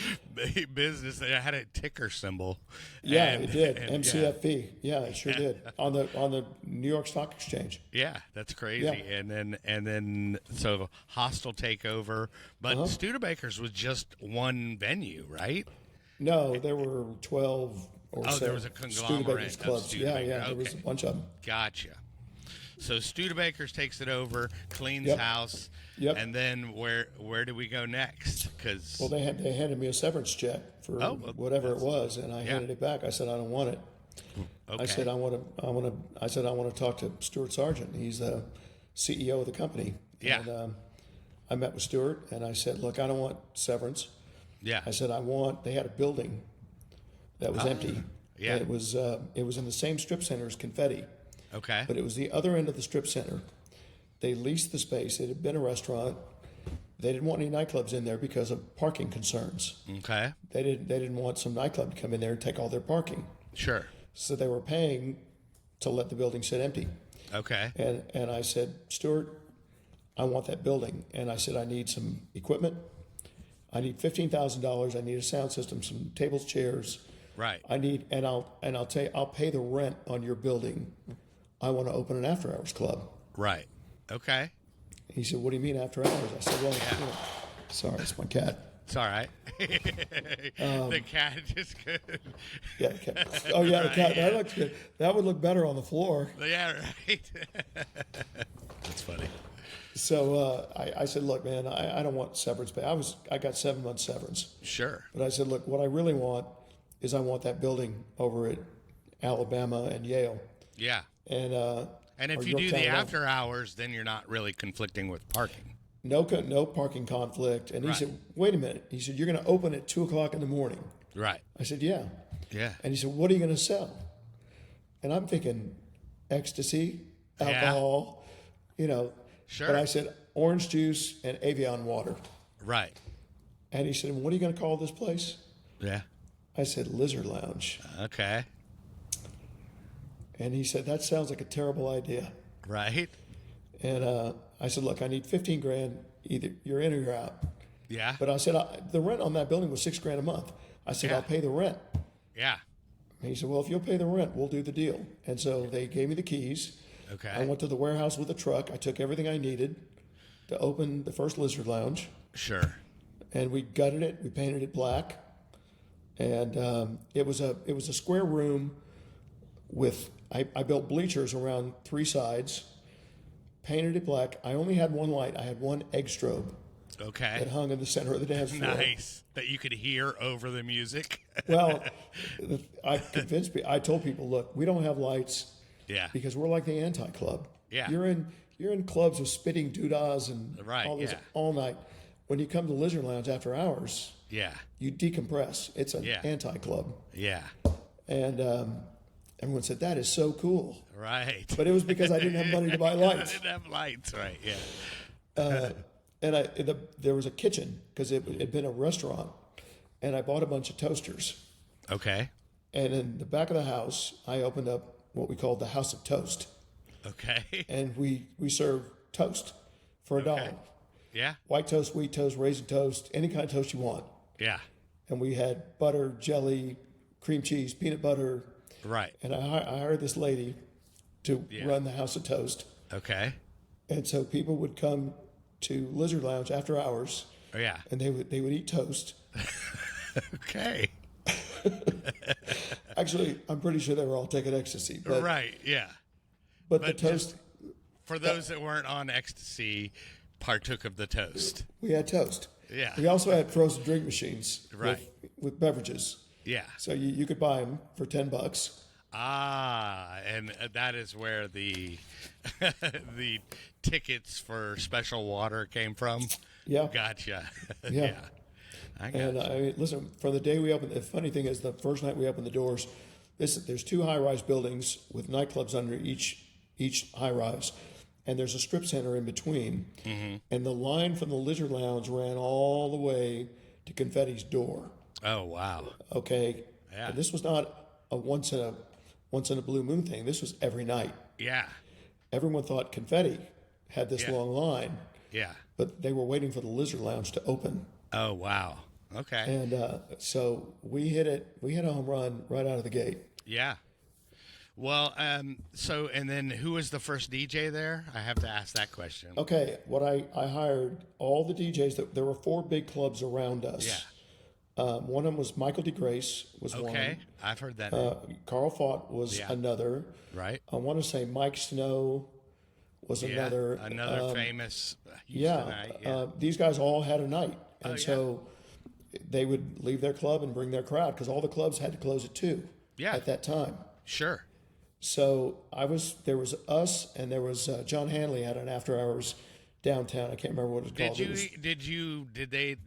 business that had a ticker symbol. Yeah, And- it did. and- MCFV. Yeah, it sure did. On the New York Stock Exchange. Yeah, that's crazy. Yeah. And then so hostile takeover, but Studebakers was just one venue, right? No, there were 12 or so there was a conglomerate Studebakers of clubs. Yeah, Studebaker. there was a bunch of them. Gotcha. So Studebakers takes it over, cleans Yep. house, Yep. and then where do we go next? Because Well, they handed me a severance check for whatever it was, and I handed it back. I said I don't want it. okay. I said I want to talk to Stuart Sargent. He's the CEO of the company. Yeah. And I met with Stuart and I said, look, I don't want severance. Yeah. I said, they had a building that was empty. Yeah. And it was in the same strip center as Confetti, Okay. but it was the other end of the strip center. They leased the space. It had been a restaurant. They didn't want any nightclubs in there because of parking concerns. Okay. They didn't want some nightclub to come in there and take all their parking. Sure. So they were paying to let the building sit empty. Okay. And I said, Stuart, I want that building. And I said, I need some equipment. I need $15,000. I need a sound system, some tables, chairs. Right. I'll tell you, I'll pay the rent on your building. I want to open an after hours club. Right. Okay. He said, what do you mean after hours? I said, well, sorry, it's my cat. It's all right. The cat just could. Yeah, the cat. Oh, yeah, the cat. That looks good. That would look better on the floor. Yeah, right. That's funny. So I said, look, man, I don't want severance pay. I got 7 months severance. Sure. But I said, look, what I really want is I want that building over at Alabama and Yale. Yeah. And if or you do Yorktown the and after hours, then you're not really conflicting with parking. no parking conflict. And he Right. said, wait a minute. He said, you're going to open at 2:00 in the morning. Right. I said, yeah. Yeah. And he said, what are you going to sell? And I'm thinking ecstasy, alcohol, Sure. But I said, orange juice and Avion water. Right. And he said, what are you going to call this place? Yeah. I said, Lizard Lounge. Okay. And he said, that sounds like a terrible idea. Right. And I said, look, I need 15 grand. Either you're in or you're out. Yeah. But I said, the rent on that building was $6 grand a month. I said, Yeah. I'll pay the rent. Yeah. And he said, well, if you'll pay the rent, we'll do the deal. And so they gave me the keys. Okay. I went to the warehouse with a truck. I took everything I needed to open the first Lizard Lounge. Sure. And we gutted it. We painted it black. And it was a square room with, I built bleachers around 3 sides, painted it black. I only had one light. I had one egg strobe that Okay. hung in the center of the dance floor. Nice. That you could hear over the music. Well, I told people, look, we don't have lights Yeah. because we're like the anti-club. Yeah. You're in clubs with spitting doodahs and Right, all this yeah. all night. When you come to Lizard Lounge after hours, Yeah. you decompress. It's an Yeah. anti-club. Yeah. And everyone said, that is so cool. Right. But it was because I didn't have money to buy I lights. didn't have lights. Right. Yeah. And there was a kitchen because it had been a restaurant. And I bought a bunch of toasters. Okay. And in the back of the house, I opened up what we called the House of Toast. Okay. And we served toast for $1. Yeah. White toast, wheat toast, raisin toast, any kind of toast you want. Yeah. And we had butter, jelly, cream cheese, peanut butter. Right. And I hired this lady to run the House of Toast. Okay. And so people would come to Lizard Lounge after hours, Oh, yeah. and they would eat toast. Okay. Actually, I'm pretty sure they were all taking ecstasy. But, Right. Yeah. But the But toast, For those that weren't on ecstasy, partook of the toast. we had toast. Yeah. We also had frozen drink machines Right. with beverages. Yeah. So you could buy them for $10. Ah, and that is where the the tickets for special water came from. Yeah. Gotcha. Yeah. I got And you. I mean, listen, from the day we opened, the funny thing is, the first night we opened the doors, there's 2 high-rise buildings with nightclubs under each high-rise, and there's a strip center in between. Mm-hmm. And the line from the Lizard Lounge ran all the way to Confetti's door. Oh, wow. Okay, Yeah. and this was not a once in a blue moon thing. This was every night. Yeah. Everyone thought Confetti had this Yeah. long line, Yeah. but they were waiting for the Lizard Lounge to open. Oh, wow. Okay. And so we hit a home run right out of the gate. Yeah. Well, so, and then who was the first DJ there? I have to ask that question. Okay, what I hired all the DJs. There were 4 big clubs around us. Yeah. One of them was Michael DeGrace was Okay. I've heard that. one. Carl Fott was Yeah. another. Right. I want to say Mike Snow was Yeah. another. Another famous Yeah, Houstonite. Yeah. these guys all had a night, and Oh, yeah. so they would leave their club and bring their crowd because all the clubs had to close at 2 Yeah. at that time. Sure. So there was us, and there was John Hanley had an after hours downtown. I can't remember what it's called.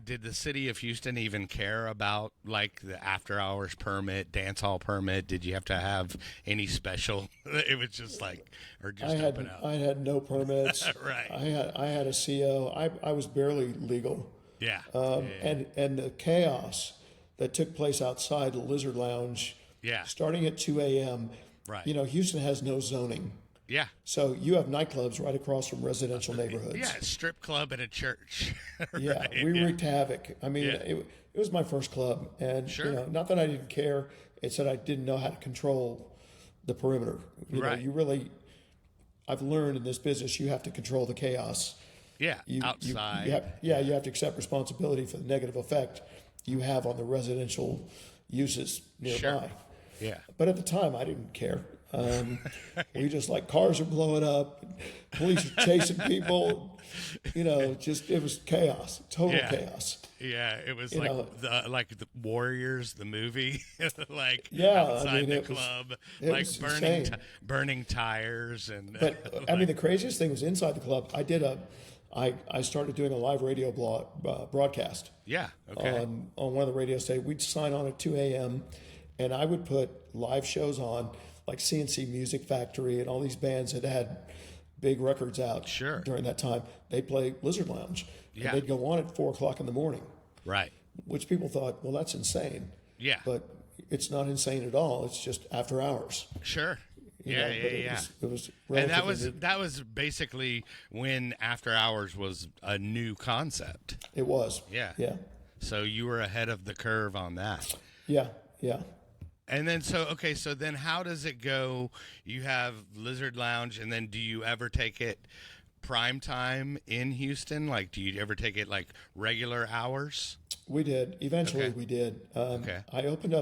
Did the city of Houston even care about like the after hours permit, dance hall permit? Did you have to have any special? It was just like, or just open up. I had no permits. Right. I had a CO. I was barely legal. Yeah. And the chaos that took place outside the Lizard Lounge. Yeah. Starting at 2 a.m. Right. You know, Houston has no zoning. Yeah. So you have nightclubs right across from residential neighborhoods. Yeah, strip club and a church. Yeah, Right, we wreaked havoc. I mean, Yeah. it was my first club, and Sure. you know, not that I didn't care. It's that I didn't know how to control the perimeter. You Right. know, you really. I've learned in this business you have to control the chaos. Yeah, You outside. you have to accept responsibility for the negative effect you have on the residential uses nearby. Sure. Yeah. But at the time, I didn't care. We just like cars are blowing up, police are chasing people. You know, just it was chaos, total Yeah. chaos. Yeah, it was You like know. the Warriors, the movie, like Yeah, I outside mean, the it was- club, it like was burning insane. burning tires and. But I mean, the craziest thing was inside the club. I started doing a live radio broadcast yeah. Okay. on one of the radio stations. We'd sign on at 2 a.m. and I would put live shows on like CNC Music Factory and all these bands that had big records out Sure. during that time. They'd play Lizard Lounge. Yeah. And they'd go on at 4 o'clock in the morning, Right. which people thought, well, that's insane. Yeah. But it's not insane at all. It's just after hours. Sure. you Yeah, know, yeah, but yeah. It was And relatively that was basically when After Hours was a new concept. It was. Yeah. Yeah. So you were ahead of the curve on that. Yeah. Yeah. And then so then how does it go? You have Lizard Lounge, and then do you ever take it prime time in Houston? Like, do you ever take it like regular hours? We did. Eventually, Okay. we did. Okay. I opened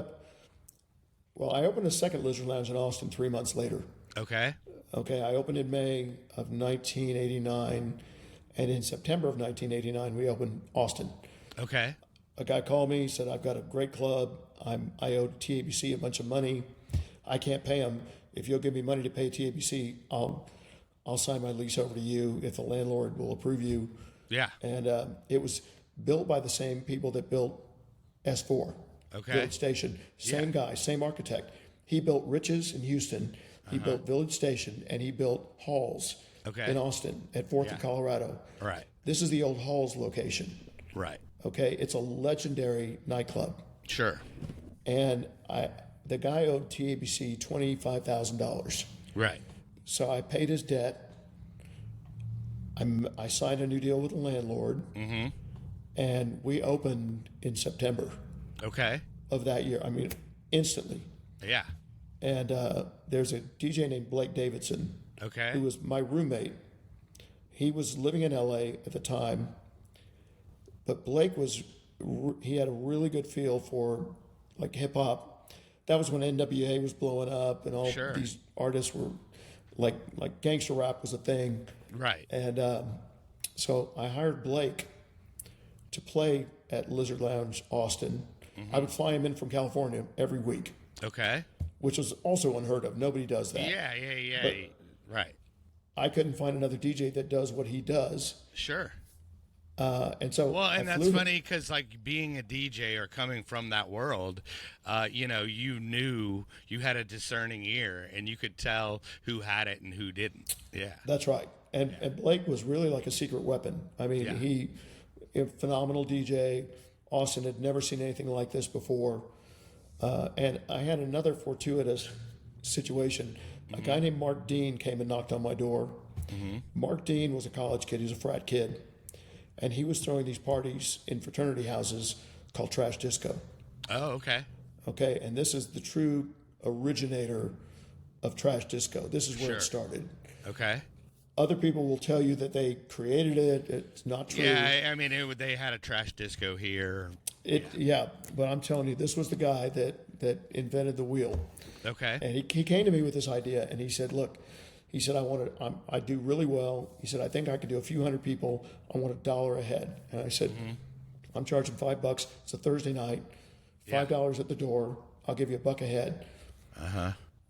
a second Lizard Lounge in Austin 3 months later. Okay. Okay, I opened in May of 1989, and in September of 1989, we opened Austin. Okay. A guy called me, said, "I've got a great club. I owe TABC a bunch of money. I can't pay them. If you'll give me money to pay TABC, I'll sign my lease over to you if the landlord will approve you." Yeah. And it was built by the same people that built S4, Okay. Village Station. Same guy, same architect. He built Riches in Houston. He built Village Station, and he built Halls Okay. in Austin at 4th Yeah. and Colorado. Right. This is the old Halls location. Right. Okay, it's a legendary nightclub. Sure. And the guy owed TABC $25,000. Right. So I paid his debt. I signed a new deal with the landlord. Mm-hmm. And we opened in September Okay. of that year. I mean, instantly. Yeah. And there's a DJ named Blake Davidson Okay. who was my roommate. He was living in LA at the time. But Blake he had a really good feel for like hip hop. That was when NWA was blowing up and all Sure. these artists were like gangster rap was a thing. Right. And so I hired Blake to play at Lizard Lounge Austin. I would fly him in from California every week, Okay. which was also unheard of. Nobody does that. Yeah. Yeah. Yeah. But- Right. I couldn't find another DJ that does what he does. Sure. And so Well, and I that's flew funny because, like, being a DJ or coming from that world, you knew you had a discerning ear and you could tell who had it and who didn't. Yeah. That's right. And Blake was really like a secret weapon. I mean, Yeah. he a phenomenal DJ. Austin had never seen anything like this before. And I had another fortuitous situation. A guy named Mark Dean came and knocked on my door. Mark Dean was a college kid. He was a frat kid. And he was throwing these parties in fraternity houses called Trash Disco. Oh, okay. Okay, and this is the true originator of Trash Disco. This is where Sure. it started. Okay. Other people will tell you that they created it. It's not true. Yeah, I mean, they had a trash disco here. Yeah, but I'm telling you, this was the guy that invented the wheel. Okay. And he came to me with this idea, and he said, "Look," he said, I do really well. He said, "I think I could do a few hundred people. I want $1 a head." And I said, "I'm charging $5. It's a Thursday night. $5 at the door. I'll give you $1 a head."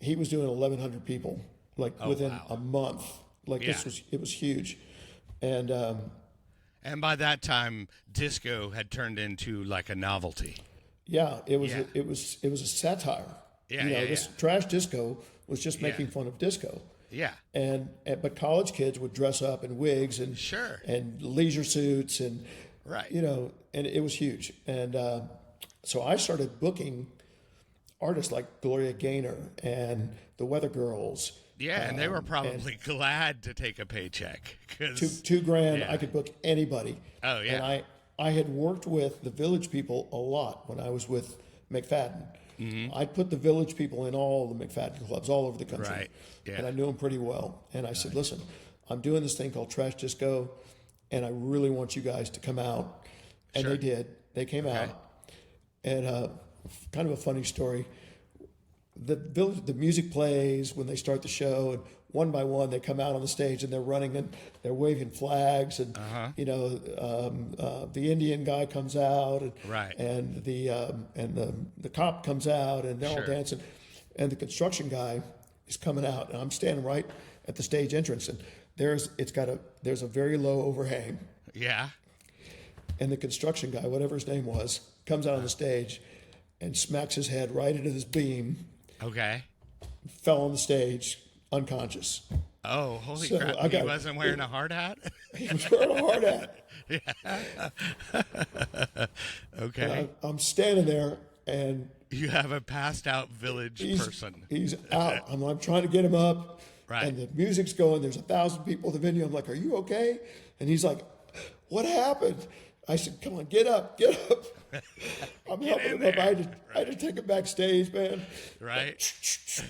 He was doing 1,100 people, like within wow. a month. Like Yeah. it was huge. And And by that time, disco had turned into like a novelty. yeah, it was Yeah. it was a satire. Yeah, you know, yeah, this yeah. trash disco was just making Yeah. fun of disco. Yeah. And but college kids would dress up in wigs and Sure. and leisure suits and Right. you know, and it was huge. And so I started booking artists like Gloria Gaynor and the Weather Girls. Yeah, and they were probably glad to take a paycheck. 'Cause, $2,000, yeah. I could book anybody. Oh, yeah. And I had worked with the Village People a lot when I was with McFadden. Mm-hmm. I'd put the Village People in all the McFadden clubs all over the country. Right, yeah. And I knew them pretty well. And I said, listen, I'm doing this thing called Trash Disco, and I really want you guys to come out. And Sure. they did. They came out. And kind of a funny story. The music plays when they start the show, and one by one they come out on the stage and they're running and they're waving flags, and you know the Indian guy comes out, and Right. and the cop comes out, and they're all Sure. dancing, and the construction guy is coming out, and I'm standing right at the stage entrance, and there's a very low overhang, Yeah. and the construction guy, whatever his name was, comes out on the stage and smacks his head right into this beam. Okay. Fell on the stage unconscious. Oh, holy So crap. I He got- wasn't wearing a hard hat? He was wearing a hard hat. Okay. I'm standing there, and You have a passed out village person. he's out. I'm trying to get him up, Right. and the music's going. There's 1,000 people in the venue. I'm like, "Are you okay?" And he's like, "What happened?" I said, "Come on, get up, get up." I'm helping him up. I had to take him backstage, man. Right.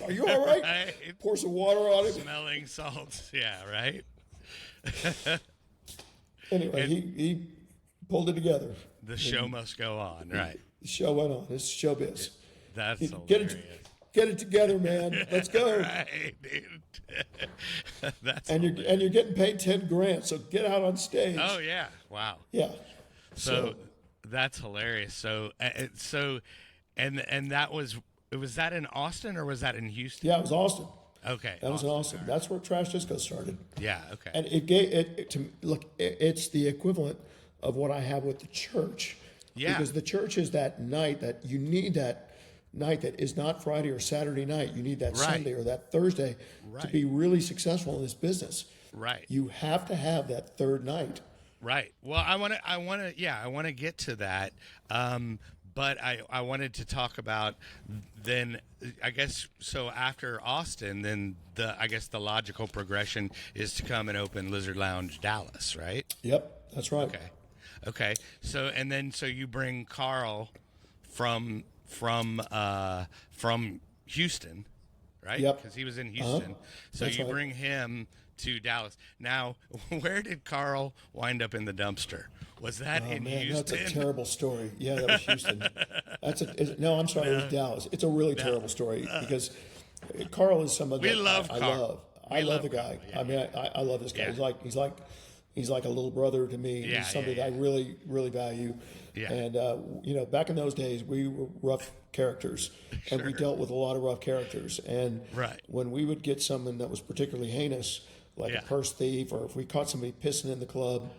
Are you all right? Right. Pour some water on him. Smelling salts. Yeah, right? Anyway, he pulled it together. The show must go on. Right. The show went on. It's showbiz. That's Get hilarious. get it together, man. Let's go. Right, dude. That's And you're getting paid $10,000, so get out on stage. Oh, yeah. Wow. Yeah. So that's hilarious. So and that was that in Austin or was that in Houston? Yeah, it was Austin. Okay. That was in Austin. That's where Trash Disco started. Yeah. Okay. And it gave it to look. It's the equivalent of what I have with the church. Yeah. Because the church is that night that you need that night that is not Friday or Saturday night. You need that Right. Sunday or that Thursday to Right. be really successful in this business. Right. You have to have that third night. Right. Well, I want to get to that. But I wanted to talk about then, I guess, so after Austin, then I guess the logical progression is to come and open Lizard Lounge Dallas, right? Yep, that's right. Okay. So you bring Carl from Houston, right? Yep. Because he was in Houston. So That's you right. bring him to Dallas. Now, where did Carl wind up in the dumpster? Was that in Man, Houston? that's a terrible story. Yeah, that was Houston. No, I'm sorry, it was Dallas. It's a really terrible story because Carl is someone We that love I Carl. love. We I love love the guy. Carl, yeah. I mean, I love this guy. Yeah. He's like a little brother to me. Yeah, He's somebody yeah, that I really, really value. Yeah. And back in those days, we were rough characters, and we dealt with a lot of rough characters. And Right. when we would get someone that was particularly heinous, like Yeah. a purse thief, or if we caught somebody pissing in the club,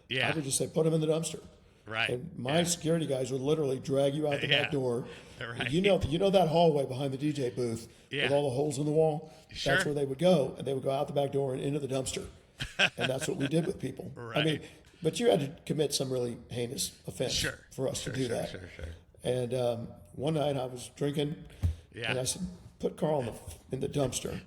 Yeah. I would just say, put him in the dumpster. Right. And my security guys would literally drag you out the Yeah. back door. Right. You know that hallway behind the DJ booth Yeah. with all the holes in the wall? Sure. That's where they would go, and they would go out the back door and into the dumpster. And that's what we did with people. I mean, Right. but you had to commit some really heinous offense Sure. for us to do that. Sure. And one night I was drinking, Yeah. and I said, put Carl in the dumpster.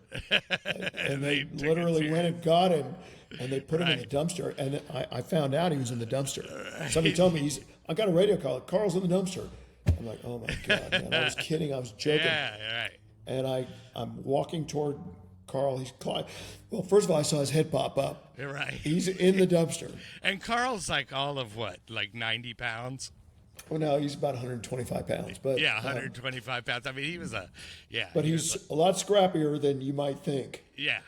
And they took it literally went and got him, and they put him in Right. the dumpster. And I found out he was in the dumpster. Somebody told me, I got a radio call, Carl's in the dumpster. I'm like, oh my God, man. I was kidding. I was joking. Yeah. Right. And I'm walking toward Carl. He's climbing. Well, first of all, I saw his head pop up. You're right. He's in the dumpster. And Carl's like all of what, like 90 pounds? Well, no, he's about 125 pounds. But Yeah, 125 pounds. I mean, he was But he's a lot scrappier than you might think. yeah.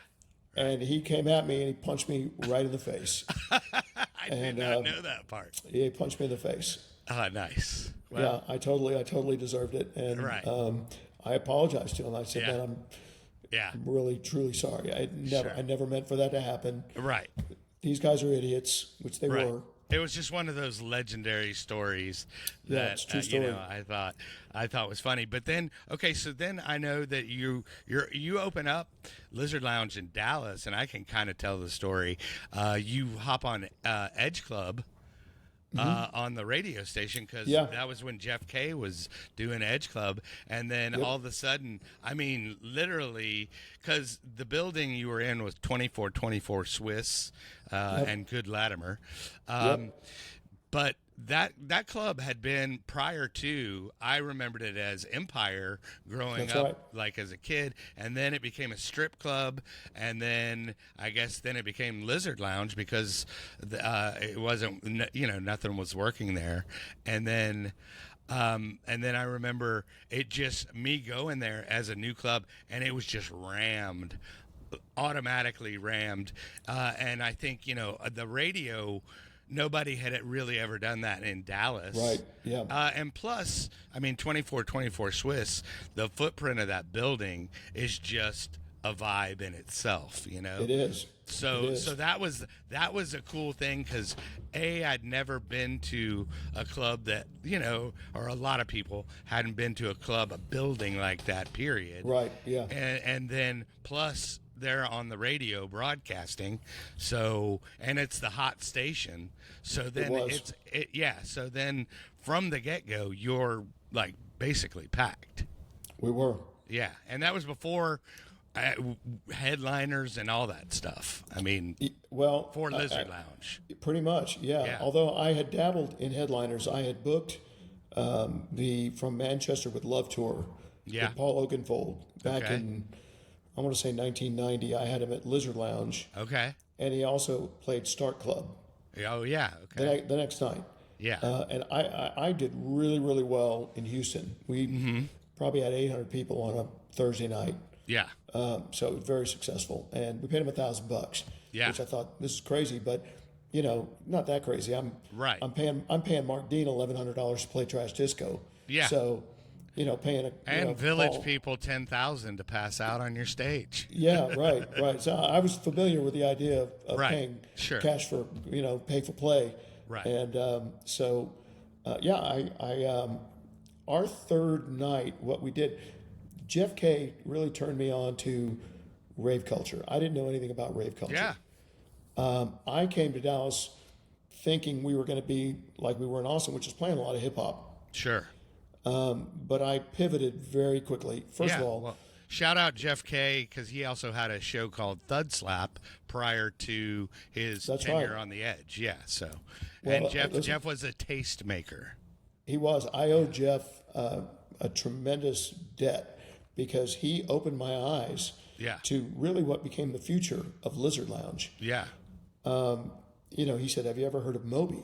And he came at me and he punched me right in the face. I did not know that part. He punched me in the face. Nice. Well, Yeah, I totally deserved it. And Right. I apologized to him. I said, Yeah. man, yeah. I'm really, truly sorry. I never meant for that to happen. Right. these guys are idiots, which they Right. were. It was just one of those legendary stories Yeah, that it's a true you story. know I thought was funny. But then so then I know that you open up Lizard Lounge in Dallas, and I can kind of tell the story. You hop on Edge Club. On the radio station, because Yeah. that was when Jeff K was doing Edge Club, and then Yep. all of a sudden, I mean, literally, because the building you were in was 2424 Swiss and Good Latimer, but that club had been prior to, I remembered it as Empire growing That's up, right. like as a kid, and then it became a strip club, and I guess then it became Lizard Lounge because it wasn't, nothing was working there, and then I remember it just me going there as a new club, and it was just automatically rammed, and I think the radio. Nobody had really ever done that in Dallas. Right, yeah. And plus, I mean, 2424 Swiss, the footprint of that building is just a vibe in itself, It is. So, It is. so that was a cool thing because I'd never been to a club that or a lot of people hadn't been to a building like that. Period. Right, yeah. And then plus they're on the radio broadcasting, and it's the hot station. So then was. So then from the get go, you're like basically packed. We were. Yeah, and that was before headliners and all that stuff. I mean, Well, for Lizard Lounge. pretty much, yeah. Yeah. Although I had dabbled in headliners, I had booked the From Manchester with Love tour Yeah. with Paul Oakenfold back Okay. in, I want to say 1990. I had him at Lizard Lounge, Okay. and he also played Start Club Oh yeah. Okay. the next night. Yeah. And I did really, really well in Houston. We probably had 800 people on a Thursday night. Yeah. So it was very successful, and we paid him $1,000. Yeah. Which I thought, this is crazy, but not that crazy. I'm paying Mark Dean $1,100 to play Trash Disco. Yeah. So, paying And Village Paul- people $10,000 to pass out on your stage. Yeah, right. So I was familiar with the idea of Right. paying Sure. cash for pay for play. Right. And our third night, what we did, Jeff K really turned me on to rave culture. I didn't know anything about rave culture. Yeah. I came to Dallas thinking we were going to be like we were in Austin, which is playing a lot of hip hop. Sure. But I pivoted very quickly. First of all, well, shout out Jeff K because he also had a show called Thud Slap prior to his That's tenure right. on the Edge. Yeah. So, Well, and listen. Jeff was a taste maker. he was. I owe Jeff a tremendous debt because he opened my eyes Yeah. to really what became the future of Lizard Lounge. Yeah. He said, "Have you ever heard of Moby?"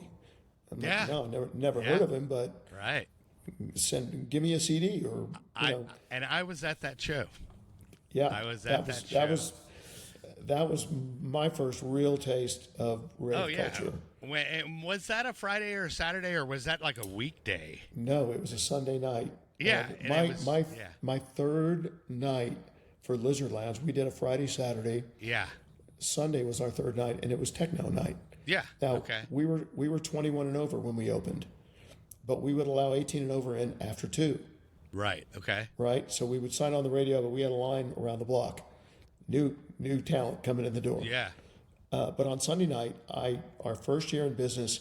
I'm Yeah. like, "No, never Yeah. heard of him, but Right. give me a CD or And I was at that show. yeah." I was at that that was my first real taste of rave Oh yeah. culture. And was that a Friday or a Saturday or was that like a weekday? No, it was a Sunday night. Yeah, And and my it was- my yeah. my third night for Lizard Lounge, we did a Friday, Saturday. Yeah. Sunday was our third night, and it was techno night. Yeah. Now Okay. we were 21 and over when we opened, but we would allow 18 and over in after 2. Right. Okay. Right, so we would sign on the radio, but we had a line around the block, new talent coming in the door. Yeah. But on Sunday night, our first year in business,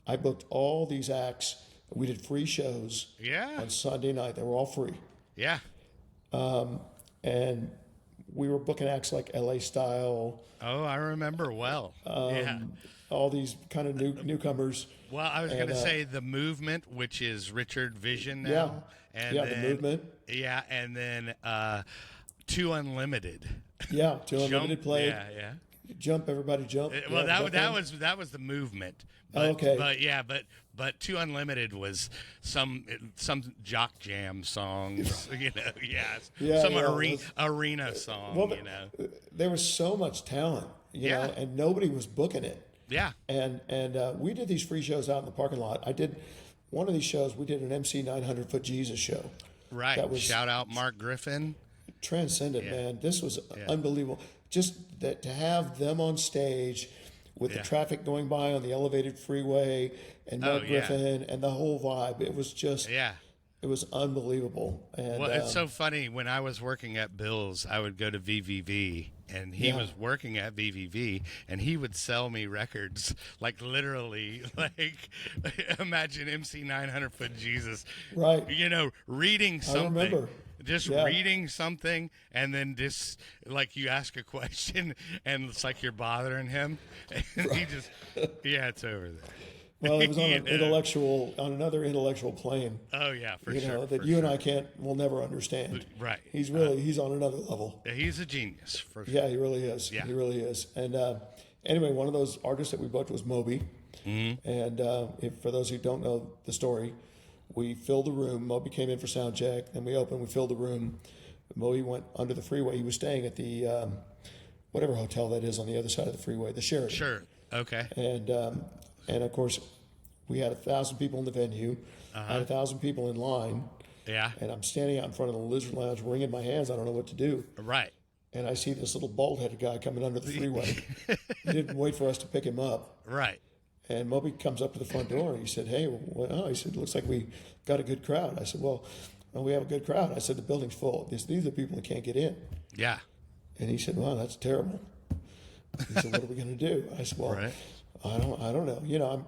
I booked all these acts. We did free shows Yeah. on Sunday night. They were all free. Yeah. And we were booking acts like LA Style, Oh, I remember well. Yeah. all these kind of newcomers. Well, I was going to say the movement, which is Richard Vision now. Yeah. And Yeah, then, the movement. Yeah, and then Two Unlimited. Yeah, Till Unlimited played. Yeah, yeah. Jump, everybody jump. Well, Yeah, that was the movement. But, Okay. But Two Unlimited was some jock jam songs, Yeah, some yeah, arena song, Well, there was so much talent, Yeah. and nobody was booking it. Yeah. And we did these free shows out in the parking lot. I did one of these shows. We did an MC 900 Foot Jesus show. Right. That was Shout out Mark Griffin. transcendent, man. This was unbelievable. Just that to have them on stage with Yeah. the traffic going by on the elevated freeway and Mark yeah. Griffin and the whole vibe. It was just, Yeah. it was unbelievable. And Well, it's so funny. When I was working at Bill's, I would go to VVV, and he Yeah. was working at VVV, and he would sell me records, like literally, like imagine MC 900 Foot Jesus, Right. You know, reading something. remember. Just Yeah. reading something, and then just like you ask a question, and it's like you're bothering him, and he just, yeah, it's over there. well, it was on You an know? on another intellectual plane. Oh yeah, for You sure. know, that for you and sure. I will never understand. Right. He's on another level. Yeah, he's a genius for sure. Yeah, he really is. Yeah. He really is. And anyway, one of those artists that we booked was Moby. Mm-hmm. And for those who don't know the story, we filled the room. Moby came in for sound check. Then we opened. We filled the room. Moby went under the freeway. He was staying at the whatever hotel that is on the other side of the freeway, the Sheraton. Sure. Okay. And of course, we had 1,000 people in the venue. I had 1,000 people in line. Yeah. And I'm standing out in front of the Lizard Lounge, wringing my hands. I don't know what to do. Right. And I see this little bald-headed guy coming under the freeway. He didn't wait for us to pick him up. Right. And Moby comes up to the front door and he said, "Hey, he said, looks like we got a good crowd." I said, well, we have a good crowd. I said, the building's full. These are the people that can't get in. Yeah. And he said, "Wow, that's terrible." He said, "What are we going to do?" I said, "Well, Right. I don't know. You know,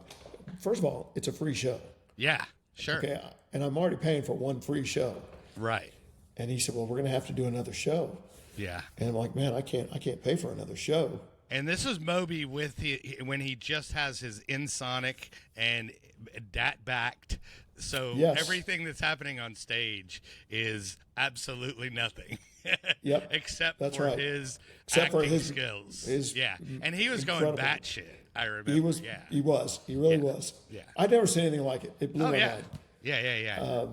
first of all, it's a free show. Yeah. Sure. Okay. And I'm already paying for one free show." Right. And he said, "Well, we're going to have to do another show." Yeah. And I'm like, "Man, I can't pay for another show." And this is Moby with when he just has his Insonic and DAT backed. So Yes. everything that's happening on stage is absolutely nothing. Yep. Except That's for right. his Except for acting his- skills. Yeah. And he was incredible. going batshit. I remember. He was. Yeah. He was. He really Yeah. was. Yeah. I'd never seen anything like it. It blew Oh my yeah. mind. Yeah.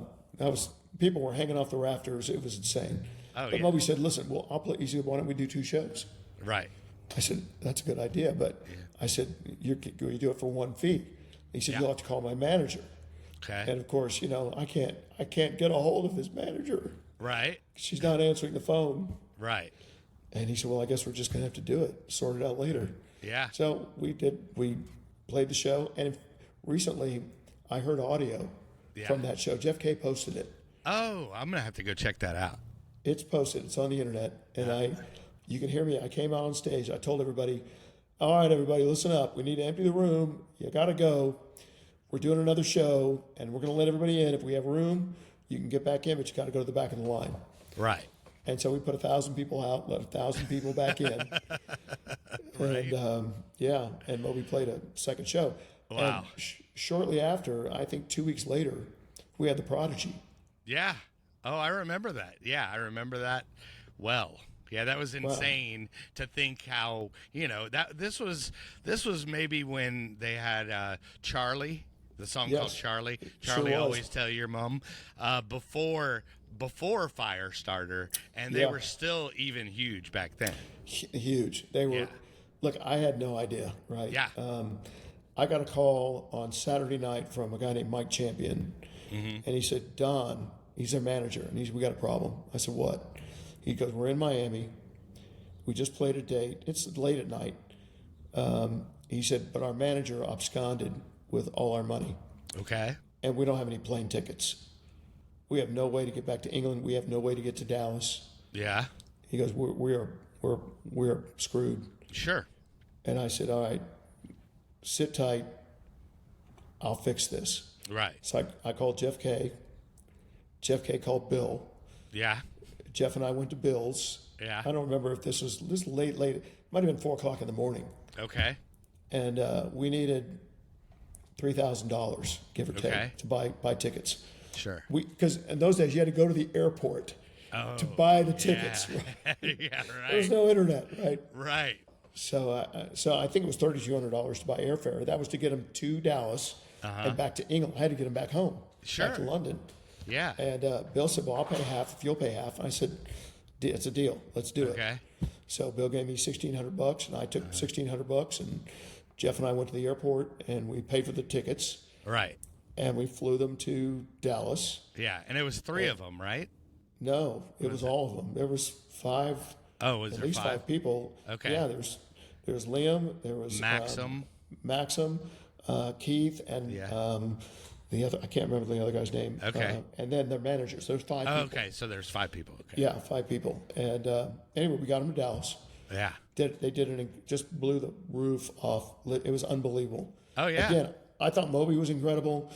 People were hanging off the rafters. It was insane. Oh, but yeah. Moby said, "Listen, well, I'll play." He said, "Why don't we do 2 shows?" Right. I said, "That's a good idea." But I said, "You do it for one fee." He said, Yeah. "You'll have to call my manager." Okay. And of course, you know, I can't get a hold of his manager. Right. She's not answering the phone. Right. And he said, "Well, I guess we're just going to have to do it. Sort it out later." Yeah. So we did. We played the show, and recently I heard audio Yeah. from that show. Jeff K posted it. Oh, I'm gonna have to go check that out. It's posted. It's on the internet, and you can hear me. I came out on stage. I told everybody, "All right, everybody, listen up. We need to empty the room. You got to go. We're doing another show, and we're going to let everybody in. If we have room, you can get back in, but you got to go to the back of the line." Right. And so we put 1,000 people out, let 1,000 people back in. Right. And and Moby played a second show. Wow. And shortly after, I think 2 weeks later, we had the Prodigy. Yeah. Oh, I remember that. Yeah, I remember that well. Yeah, that was insane to think how, you know, that this was maybe when they had Charlie, the song Yes, called Charlie. it sure Charlie, was. always tell your mom, before Firestarter, and they Yeah. were still even huge back then. Huge. They were. Yeah. Look, I had no idea, right? Yeah. I got a call on Saturday night from a guy named Mike Champion, Mm-hmm. and he said, "Don," he's their manager, and we got a problem. I said, "What?" He goes, "We're in Miami. We just played a date. It's late at night." He said, "But our manager absconded with all our money, Okay. and we don't have any plane tickets. We have no way to get back to England. We have no way to get to Dallas." Yeah. He goes, "We're screwed." Sure. And I said, "All right, sit tight. I'll fix this." Right. So I called Jeff K. Jeff K called Bill. Yeah. Jeff and I went to Bill's. Yeah. I don't remember if this was late. It might have been 4:00 in the morning. Okay. And we needed $3,000, give or Okay. take, to buy tickets. Sure. Because in those days you had to go to the airport to buy the tickets. Yeah. Yeah. There was Right. no internet, right? Right. So I think it was $3,200 to buy airfare. That was to get him to Dallas and back to England. I had to get him back home, back to Sure. London. Yeah. And Bill said, "Well, I'll pay half if you'll pay half." And I said, "It's a deal. Let's do it." Okay. So Bill gave me $1,600, and I took $1,600, and Jeff and I went to the airport, and we paid for the tickets, Right. and we flew them to Dallas. Yeah. And it was 3 of them, right? No, it was all of them. There was 5. Oh, was At there least 5? five people. Okay. Yeah, there's There's Liam. There was Maxim, Keith, and the other. I can't remember the other guy's name. Okay. And then their managers. There's 5 people. Okay, so there's 5 people. Okay. Yeah, 5 people. And anyway, we got them to Dallas. Yeah. They just blew the roof off. It was unbelievable. Oh, yeah. Again, I thought Moby was incredible.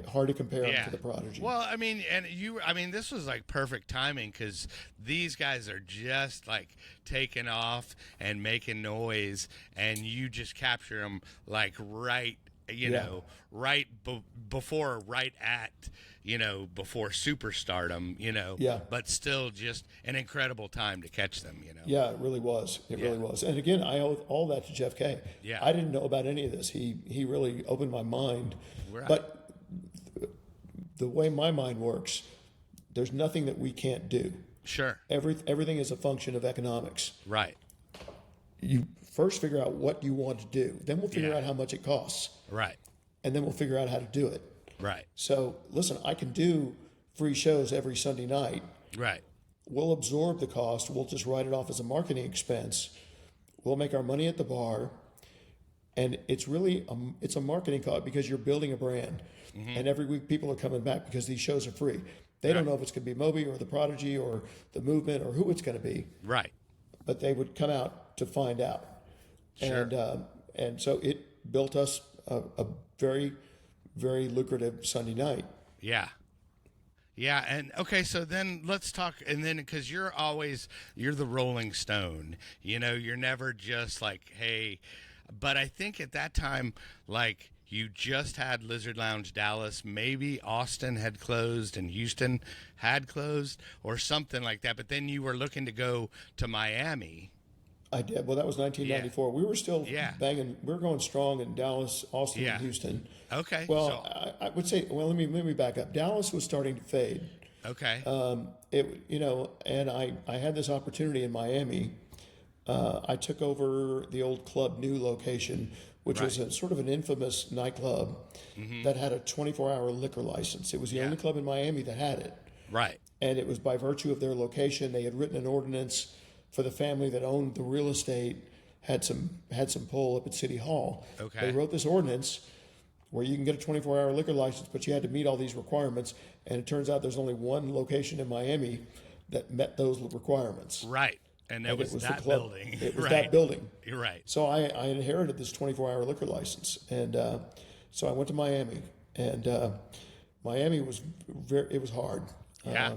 Hard to compare him to the Prodigy. Well, I mean, this was like perfect timing because these guys are just like taking off and making noise, and you just capture them like right, before superstardom, but still just an incredible time to catch them, Yeah, it really was. It really was. And again, I owe all that to Jeff Kay. Yeah. I didn't know about any of this. He really opened my mind. Right. But the way my mind works, there's nothing that we can't do. Sure. Everything is a function of economics. Right. You first figure out what you want to do. Then we'll figure out how much it costs. Right. And then we'll figure out how to do it. Right. So, listen, I can do free shows every Sunday night. Right. We'll absorb the cost. We'll just write it off as a marketing expense. We'll make our money at the bar. And it's really it's a marketing cost because you're building a brand. Mm-hmm. And every week people are coming back because these shows are free. They don't know if it's going to be Moby or the Prodigy or the Movement or who it's going to be. Right. But they would come out to find out. Sure. And so it built us a very, very lucrative Sunday night. Yeah. Yeah, and okay, so then let's talk, and then because you're the Rolling Stone, you're never just like, hey, but I think at that time, like, you just had Lizard Lounge Dallas, maybe Austin had closed and Houston had closed or something like that, but then you were looking to go to Miami. I did. Well, that was 1994. We were still banging. We were going strong in Dallas, Austin, and Houston. Okay. Well, I would say. Well, let me back up. Dallas was starting to fade. Okay. And I had this opportunity in Miami. I took over the old Club New location, which was a sort of an infamous nightclub that had a 24-hour liquor license. It was the only club in Miami that had it. Right. And it was by virtue of their location. They had written an ordinance for the family that owned the real estate, had some pull up at City Hall. Okay. They wrote this ordinance where you can get a 24-hour liquor license, but you had to meet all these requirements. And it turns out there's only one location in Miami that met those requirements. Right. And it was that building. It was that building. You're right. So I inherited this 24-hour liquor license. And so I went to Miami. And Miami was it was hard. Yeah.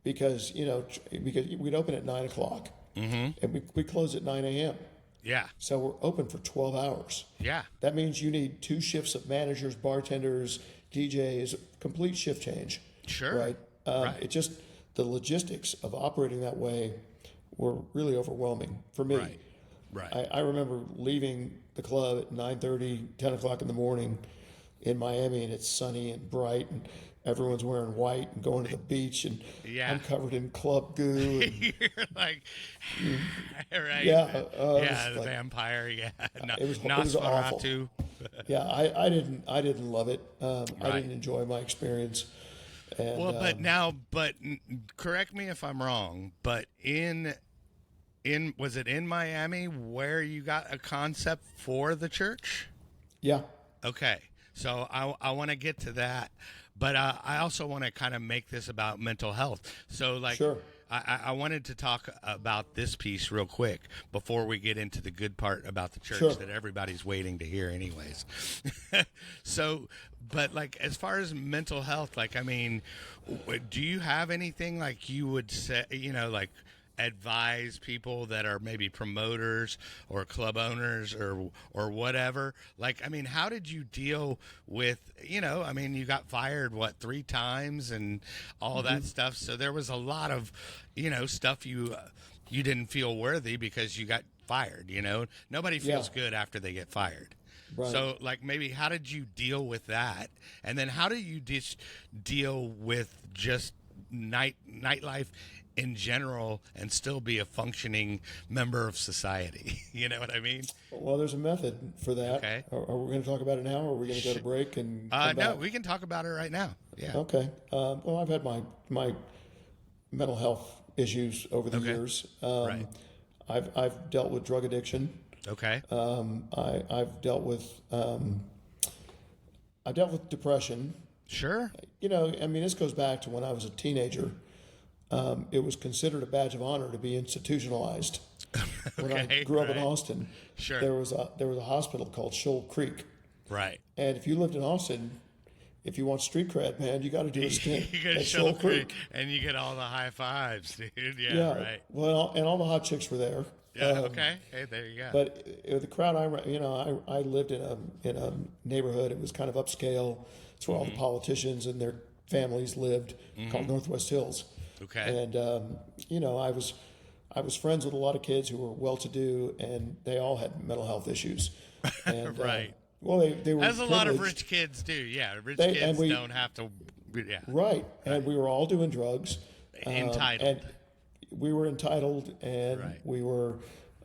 Because we'd open at 9 o'clock. And we close at 9 a.m. Yeah. So we're open for 12 hours. Yeah. That means you need 2 shifts of managers, bartenders, DJs, complete shift change. Sure. Right? It just, the logistics of operating that way were really overwhelming for me. Right. Right. I remember leaving the club at 9:30, 10 o'clock in the morning in Miami, and it's sunny and bright, and everyone's wearing white and going to the beach, and I'm covered in club goo. And, you're like, right? Yeah. The vampire. Yeah. It was awful. Yeah, I didn't love it. I didn't enjoy my experience. And, but correct me if I'm wrong, but was it in Miami where you got a concept for the church? Yeah. Okay. So I want to get to that, but I also want to kind of make this about mental health. So sure. I wanted to talk about this piece real quick before we get into the good part about the church that everybody's waiting to hear anyways. So, but like, as far as mental health, like, I mean, do you have anything like you would say, like advise people that are maybe promoters or club owners or whatever? Like, I mean, how did you deal with, I mean, you got fired, 3 times and all that stuff. So there was a lot of, stuff you didn't feel worthy because you got fired, Nobody feels good after they get fired. Right. So, like, maybe how did you deal with that? And then how do you deal with just nightlife in general and still be a functioning member of society? You know what I mean? Well, there's a method for that. Okay. Are we going to talk about it now, or are we going to go to break and come no, back? we can talk about it right now. Yeah. Okay. Well, I've had my mental health issues over the years. Right. I've dealt with drug addiction. Okay. I've dealt with depression. Sure. You know, I mean, this goes back to when I was a teenager. It was considered a badge of honor to be institutionalized. When I grew up in Austin, Sure. there was a hospital called Shoal Creek, Right. and if you lived in Austin, if you want street cred, man, you got to do a stint You get at Shoal Creek, and you get all the high fives, dude. Yeah, right. Well, and all the hot chicks were there. Yeah, okay. Hey, there you go. But the crowd, I lived in a neighborhood. It was kind of upscale. It's where all the politicians and their families lived, called Northwest Hills. Okay. And I was friends with a lot of kids who were well-to-do, and they all had mental health issues. And, Right. Well, they were As a lot of privileged. rich kids do. Yeah, rich And kids we- don't have to. Yeah. Right. And we were all doing drugs. Entitled. And we were entitled, and Right. we were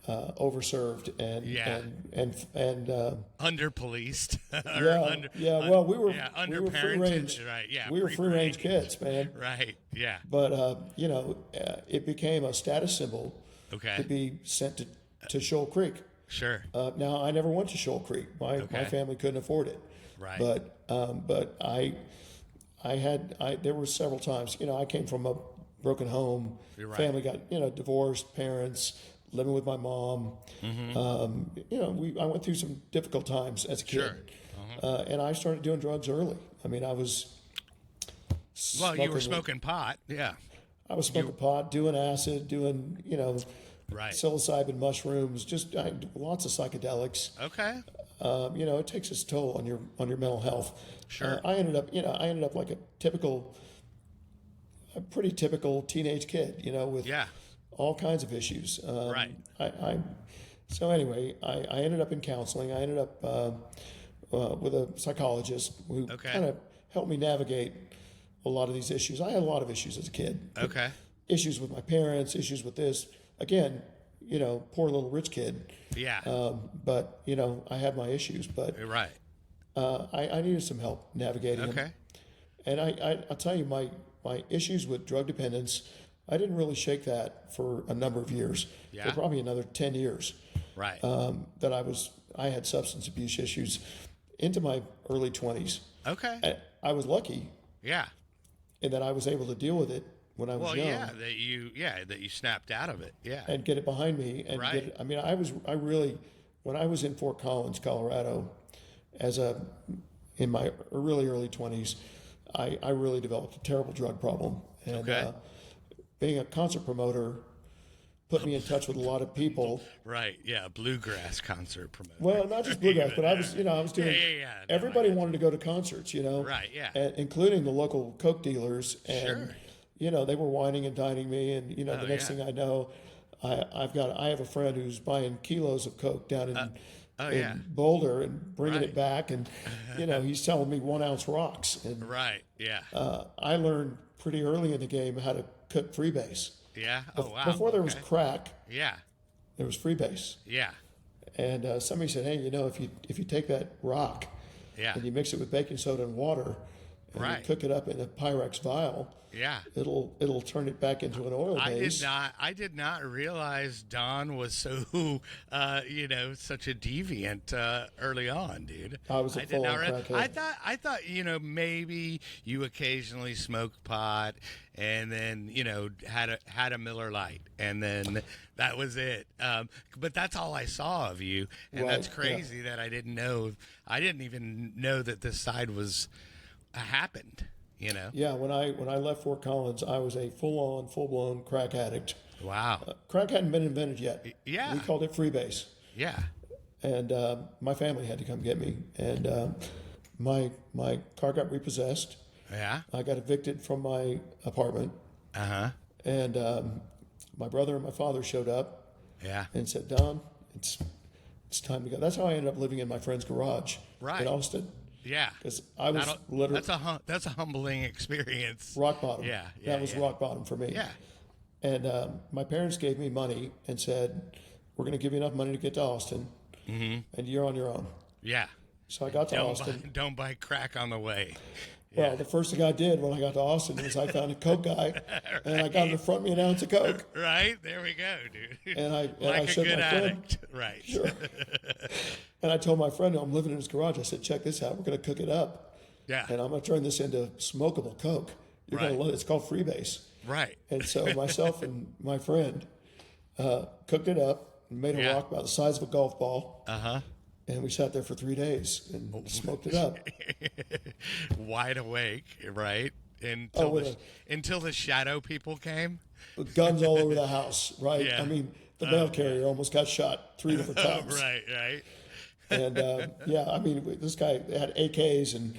overserved, and Yeah. and under-policed. Well, we were free underparented. range. Right. Yeah. We were free range kids, man. Right. Yeah. But it became a status symbol Okay. to be sent to Shoal Creek. Sure. Now, I never went to Shoal Creek. My family couldn't afford it. Right. But there were several times. You know, I came from a broken home. You're right. Family got divorced, parents, living with my mom. I went through some difficult times as a kid. Sure. And I started doing drugs early. I mean, I was. You were smoking pot. Yeah. I was smoking pot, doing acid, doing Right. psilocybin mushrooms, just lots of psychedelics. Okay. It takes its toll on your mental health. Sure. I ended up like a pretty typical teenage kid, with all kinds of issues. Right. So anyway, I ended up in counseling. I ended up with a psychologist who kind of helped me navigate a lot of these issues. I had a lot of issues as a kid. Okay. Issues with my parents, issues with this. Again, poor little rich kid. Yeah. But I had my issues. But Right. I needed some help navigating them. Okay. And I'll tell you, my issues with drug dependence, I didn't really shake that for a number of years. Yeah. For probably another 10 years. Right. That I had substance abuse issues into my early 20s. Okay. I was lucky Yeah. in that I was able to deal with it when I was Well, young. that you snapped out of it. Yeah. And get it behind me and Right. get it. I mean, when I was in Fort Collins, Colorado, in my early 20s, I really developed a terrible drug problem. And Okay. Being a concert promoter put me in touch with a lot of people. Right. Yeah. Bluegrass concert promoter. Well, not just bluegrass, but I was doing. Yeah. No, everybody wanted to go to concerts, Right, yeah. including the local coke dealers, and Sure. they were whining and dining me, and the next thing I know, I have a friend who's buying kilos of coke down in Boulder and bringing Right. it back, and he's selling me 1 ounce rocks, and Right. Yeah. I learned pretty early in the game how to cook freebase. Yeah. Oh wow. Before there was Okay. crack, Yeah. there was freebase. Yeah. And somebody said, "Hey, if you take that rock Yeah. and you mix it with baking soda and water, and Right. you cook it up in a Pyrex vial, Yeah. it'll turn it back into an oil base." I did not realize Don was so such a deviant early on, dude. I was a did full-on not crackhead. I thought maybe you occasionally smoked pot and then had a Miller Lite and then that was it. But that's all I saw of you, and Right, that's crazy that I didn't know. I didn't even know that this side was happened. Yeah, when I left Fort Collins, I was a full-blown crack addict. Wow. Crack hadn't been invented yet. Yeah. We called it freebase. Yeah. And my family had to come get me. And my car got repossessed. Yeah. I got evicted from my apartment. Uh-huh. And my brother and my father showed up Yeah. and said, "Don, it's time to go." That's how I ended up living in my friend's garage Right. in Austin. Yeah. Because I was literally that's a humbling experience. rock bottom. Yeah. That was rock bottom for me. Yeah. And my parents gave me money and said, "We're going to give you enough money to get to Austin, and you're on your own." Yeah. So I got to Austin. Don't buy crack on the way. Well, the first thing I did when I got to Austin was I found a Coke guy, and I got him to front me an ounce of Coke. Right, there we go, dude. And I like a showed good my friend, addict, right? Sure. And I told my friend, I'm living in his garage. I said, check this out. We're going to cook it up. Yeah. And I'm going to turn this into smokable Coke. You're going to love it. It's called freebase. Right. And so myself and my friend cooked it up and made a rock about the size of a golf ball. Uh-huh. And we sat there for 3 days and smoked it up. Wide awake, right? Until the shadow people came. With guns all over the house, right? Yeah. I mean, the mail carrier almost got shot 3 different times. Right. And I mean, this guy had AKs, and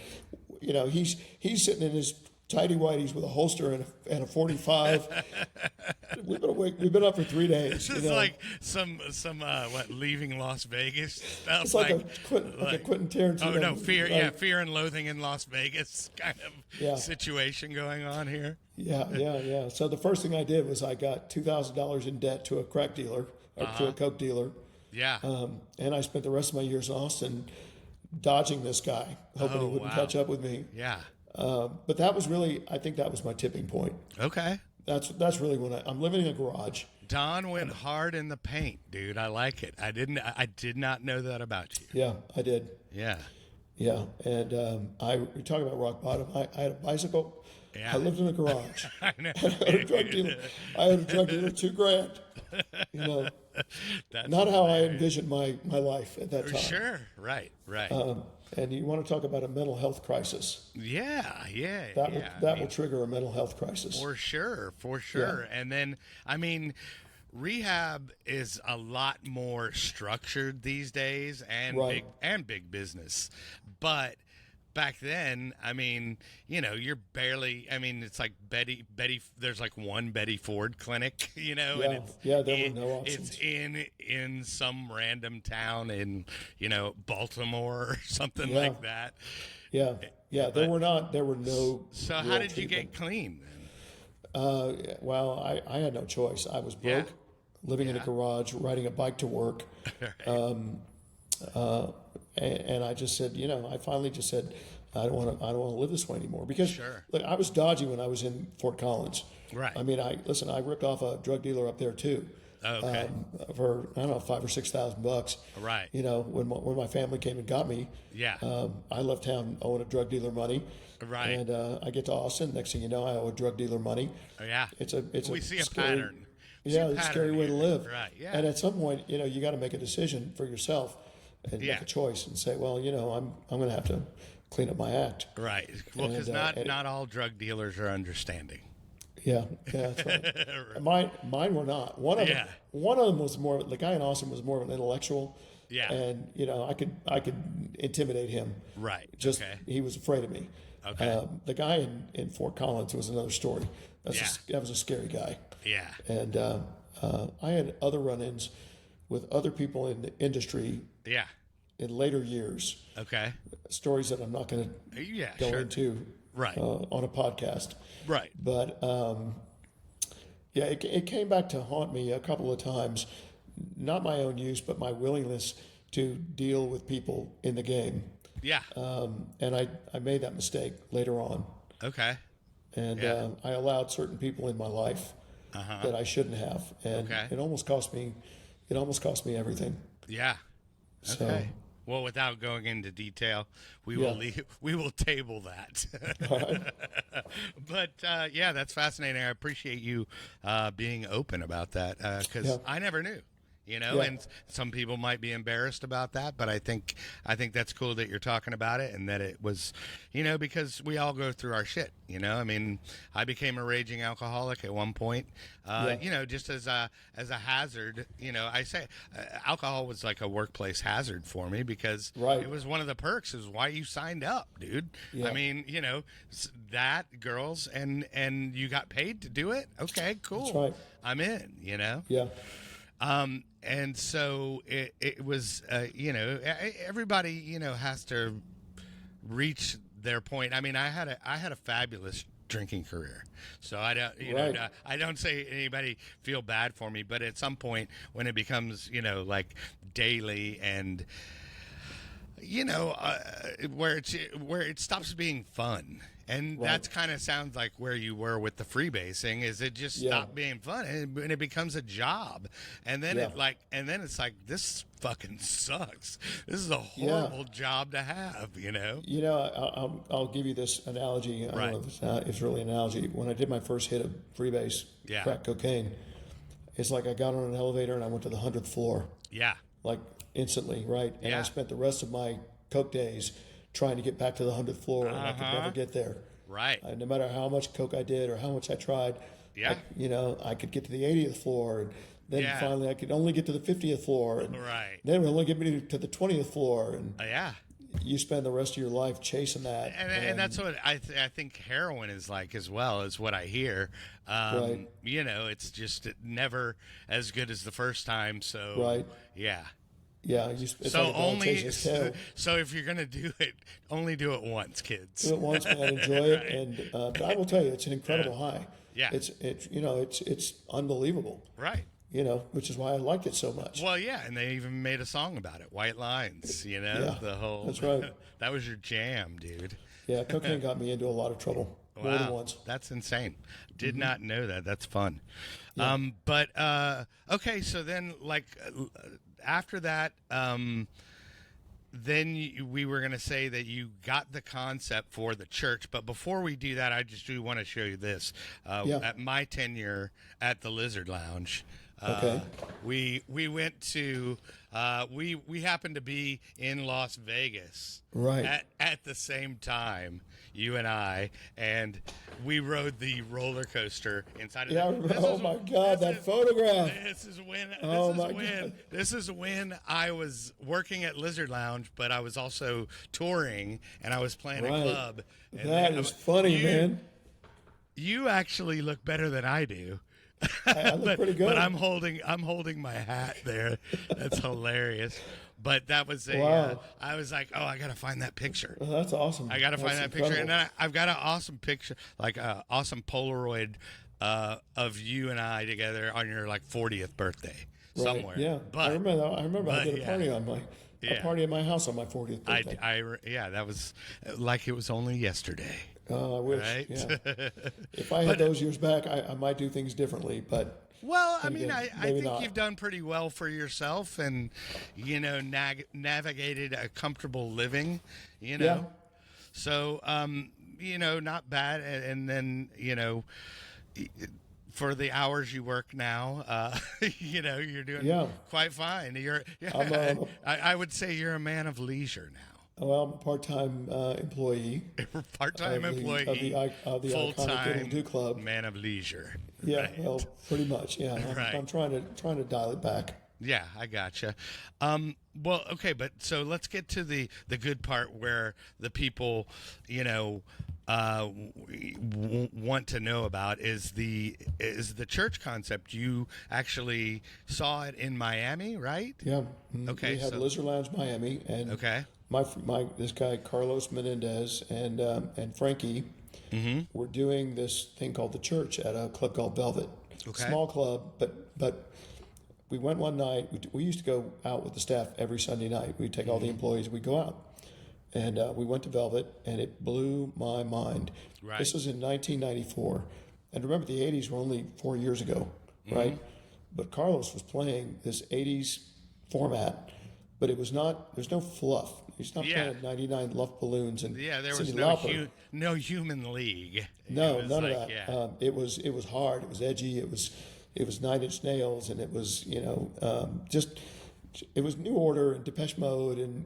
he's sitting in his tighty whities with a holster and a 45. We've been up for 3 days. It's like some leaving Las Vegas stuff. It's like a Quentin Tarantino. Oh no, Fear and Loathing in Las Vegas kind of situation going on here. Yeah. So the first thing I did was I got $2,000 in debt to a crack dealer or to a Coke dealer. Yeah. And I spent the rest of my years in Austin dodging this guy, hoping he wouldn't catch up with me. Yeah. But that was really, I think that was my tipping point. Okay. That's really when I'm living in a garage. Don went hard in the paint, dude. I like it. I did not know that about you. Yeah, I did. Yeah. Yeah. And we talk about rock bottom. I had a bicycle. Yeah. I lived in a garage. I know. I had a drug dealer. $2,000. That's not how I envisioned my life at that time. Sure. Right. And you want to talk about a mental health crisis? Yeah. That will trigger a mental health crisis. For sure. Yeah. And then, I mean, rehab is a lot more structured these days and big business. But back then, I mean, you're barely, I mean, it's like Betty, there's like one Betty Ford clinic, and there were no options. It's in some random town in, Baltimore or something like that. Yeah. There were no. So how did you get clean then? Well, I had no choice. I was broke, living in a garage, riding a bike to work. And I just said, I finally just said, I don't want to live this way anymore, because look, I was dodgy when I was in Fort Collins. Right. I mean, I ripped off a drug dealer up there too. Okay. For I don't know, $5,000 or $6,000. Right. When my family came and got me. Yeah. I left town owing a drug dealer money. Right. And I get to Austin. Next thing you know, I owe a drug dealer money. Oh, yeah. We see a scary, pattern. Yeah, it's a scary way to live. Right. Yeah. And at some point, you got to make a decision for yourself and make a choice and say, well, I'm going to have to clean up my act. Right. Well, because not all drug dealers are understanding. Yeah, that's right. Mine were not. One of them was more. The guy in Austin was more of an intellectual. Yeah. And I could intimidate him. Right. Just he was afraid of me. Okay. The guy in Fort Collins was another story. That was a scary guy. Yeah. And I had other run-ins with other people in the industry. Yeah. In later years. Okay. Stories that I'm not going to go into. Right. On a podcast. Right. But it came back to haunt me a couple of times. Not my own use, but my willingness to deal with people in the game. Yeah. And I made that mistake later on. Okay. And I allowed certain people in my life that I shouldn't have, and it almost cost me everything. Yeah. So, okay. Well, without going into detail, we will table that. All right. But that's fascinating. I appreciate you being open about that, because I never knew. And some people might be embarrassed about that, but I think that's cool that you're talking about it, and that it was, because we all go through our shit. I mean, I became a raging alcoholic at one point. Just as a hazard. I say alcohol was like a workplace hazard for me, because it was one of the perks, is why you signed up, dude. Yeah. I mean, that girls and you got paid to do it. Okay, cool. That's right. I'm in. Yeah. And so it was, everybody, has to reach their point. I mean, I had a fabulous drinking career, so I don't, I don't say anybody feel bad for me, but at some point when it becomes, like daily and, where it stops being fun And that's kind of sounds like where you were with the freebasing. Is it just stopped being fun and it becomes a job, and then it's like this fucking sucks. This is a horrible job to have. I'll give you this analogy. I don't know if it's really an analogy. When I did my first hit of freebase crack cocaine, it's like I got on an elevator and I went to the 100th floor. Yeah. Like instantly, right? And I spent the rest of my coke days trying to get back to the 100th floor, and I could never get there. Right. No matter how much coke I did or how much I tried, I could get to the 80th floor, and then finally I could only get to the 50th floor, and then it would only get me to the 20th floor, and you spend the rest of your life chasing that. And that's what I think heroin is like as well, is what I hear. It's just never as good as the first time. So yeah, it's so like a dog chasing its tail. So if you're gonna do it, only do it once, kids. Do it once, man. Enjoy it, and but I will tell you, it's an incredible high. Yeah, it's unbelievable. Right. Which is why I liked it so much. Well, yeah, and they even made a song about it, White Lines. The whole. That's right. That was your jam, dude. Yeah, cocaine got me into a lot of trouble. More than once. That's insane. Did not know that. That's fun. But okay, so then after that, then we were going to say that you got the concept for the church. But before we do that, I just do want to show you this. At my tenure at the Lizard Lounge, we went to we happened to be in Las Vegas at the same time, you and I, and we rode the roller coaster inside of oh my God, that photograph. This is when I was working at Lizard Lounge, but I was also touring and I was playing a club. And that is funny, man. You actually look better than I do. I look pretty good. But I'm holding my hat there. That's hilarious. But that was I was like, I got to find that picture. Oh, that's awesome. I got to find that picture. And I've got an awesome picture, like an awesome Polaroid of you and I together on your 40th birthday somewhere. Yeah. But, I remember I did a party on a party at my house on my 40th birthday. That was like it was only yesterday. Oh, I wish. Right? Yeah. If I had those years back, I might do things differently. But I think you've done pretty well for yourself, and navigated a comfortable living. So not bad. And then for the hours you work now, you're doing quite fine. I would say you're a man of leisure now. Well, I'm a part-time employee. Part-time employee of the full-time Do Club. Man of leisure. Yeah, right. Well, pretty much. Yeah, I'm trying to dial it back. Yeah, I gotcha. Well, okay, but so let's get to the good part where the people, want to know about is the church concept. You actually saw it in Miami, right? Yeah. Okay. We had Lizard Lounge Miami, and this guy Carlos Menendez and Frankie were doing this thing called the Church at a club called Velvet. Okay. Small club, but we went one night. We used to go out with the staff every Sunday night. We'd take all the employees. We'd go out. And we went to Velvet, and it blew my mind. Right. This was in 1994. And remember, the 80s were only 4 years ago, right? But Carlos was playing this 80s format, but it was not, there's no fluff. He's not playing 99 Luft Balloons and there was no human league. No, none of that. Yeah. It was hard. It was edgy. It was 9 Inch Nails, and it was, it was New Order and Depeche Mode and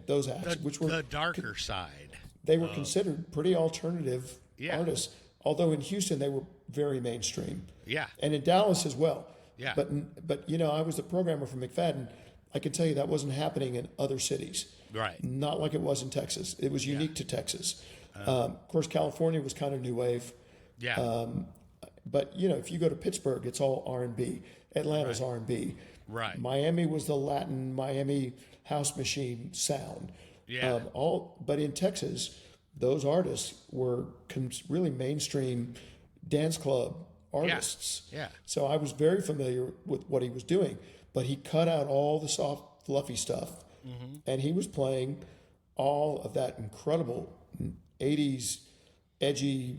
those acts, which were the darker side. They were considered pretty alternative artists, although in Houston they were very mainstream. Yeah, and in Dallas as well. Yeah, but I was the programmer for McFadden. I can tell you that wasn't happening in other cities. Right, not like it was in Texas. It was unique to Texas. Of course, California was kind of new wave. Yeah, but if you go to Pittsburgh, it's all R&B. Atlanta's R&B. Right. Miami was the Latin Miami house machine sound. Yeah. But in Texas, those artists were really mainstream dance club artists. Yeah. So I was very familiar with what he was doing, but he cut out all the soft, fluffy stuff, and he was playing all of that incredible 80s edgy,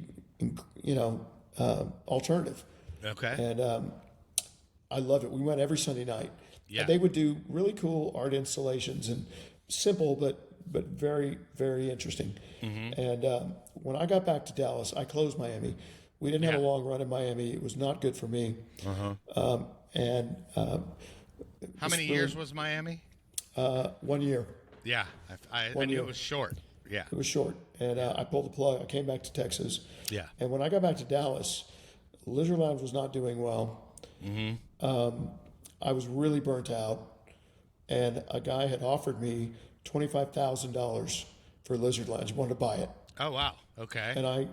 alternative. Okay. And I loved it. We went every Sunday night. Yeah. And they would do really cool art installations and simple, but very, very interesting. Mm-hmm. And when I got back to Dallas, I closed Miami. We didn't have a long run in Miami. It was not good for me. Uh-huh. How many years was Miami? 1 year. Yeah, I knew it was short. Yeah. It was short. And I pulled the plug. I came back to Texas. Yeah. And when I got back to Dallas, Lizard Lounge was not doing well. Mm-hmm. I was really burnt out. And a guy had offered me $25,000 for Lizard Lounge. He wanted to buy it. Oh, wow. Okay. And I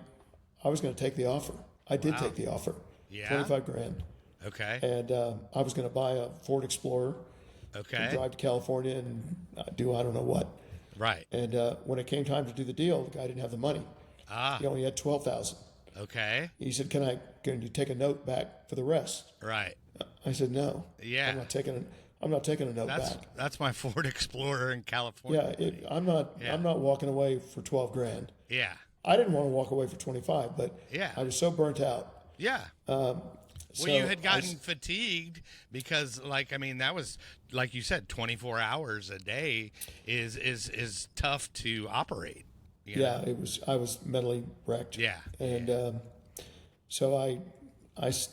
was going to take the offer. I did take the offer. Yeah. 25 grand. Okay. And I was going to buy a Ford Explorer. Okay. And drive to California and do I don't know what. Right. And when it came time to do the deal, the guy didn't have the money. He only had 12,000. Okay. He said, "Can you take a note back for the rest?" Right. I said, "No. Yeah. I'm not taking a note back." That's my Ford Explorer in California. Yeah. I'm not walking away for 12 grand. Yeah. I didn't want to walk away for 25, but I was so burnt out. Yeah. So you had gotten fatigued because, that was, like you said, 24 hours a day is tough to operate. Yeah, it was. I was mentally wrecked. Yeah. And so I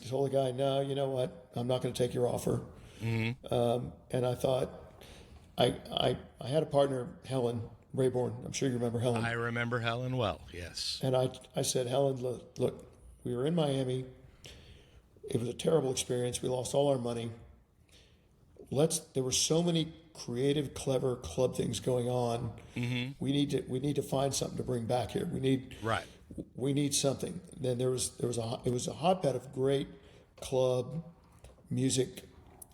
told the guy, "No, you know what? I'm not going to take your offer." Mm-hmm. And I thought, I had a partner, Helen Rayborn. I'm sure you remember Helen. I remember Helen well. Yes. And I said, "Helen, look, we were in Miami. It was a terrible experience. We lost all our money. There were so many creative, clever club things going on. Mm-hmm. We need to find something to bring back here. We need something." Then it was a hotbed of great club music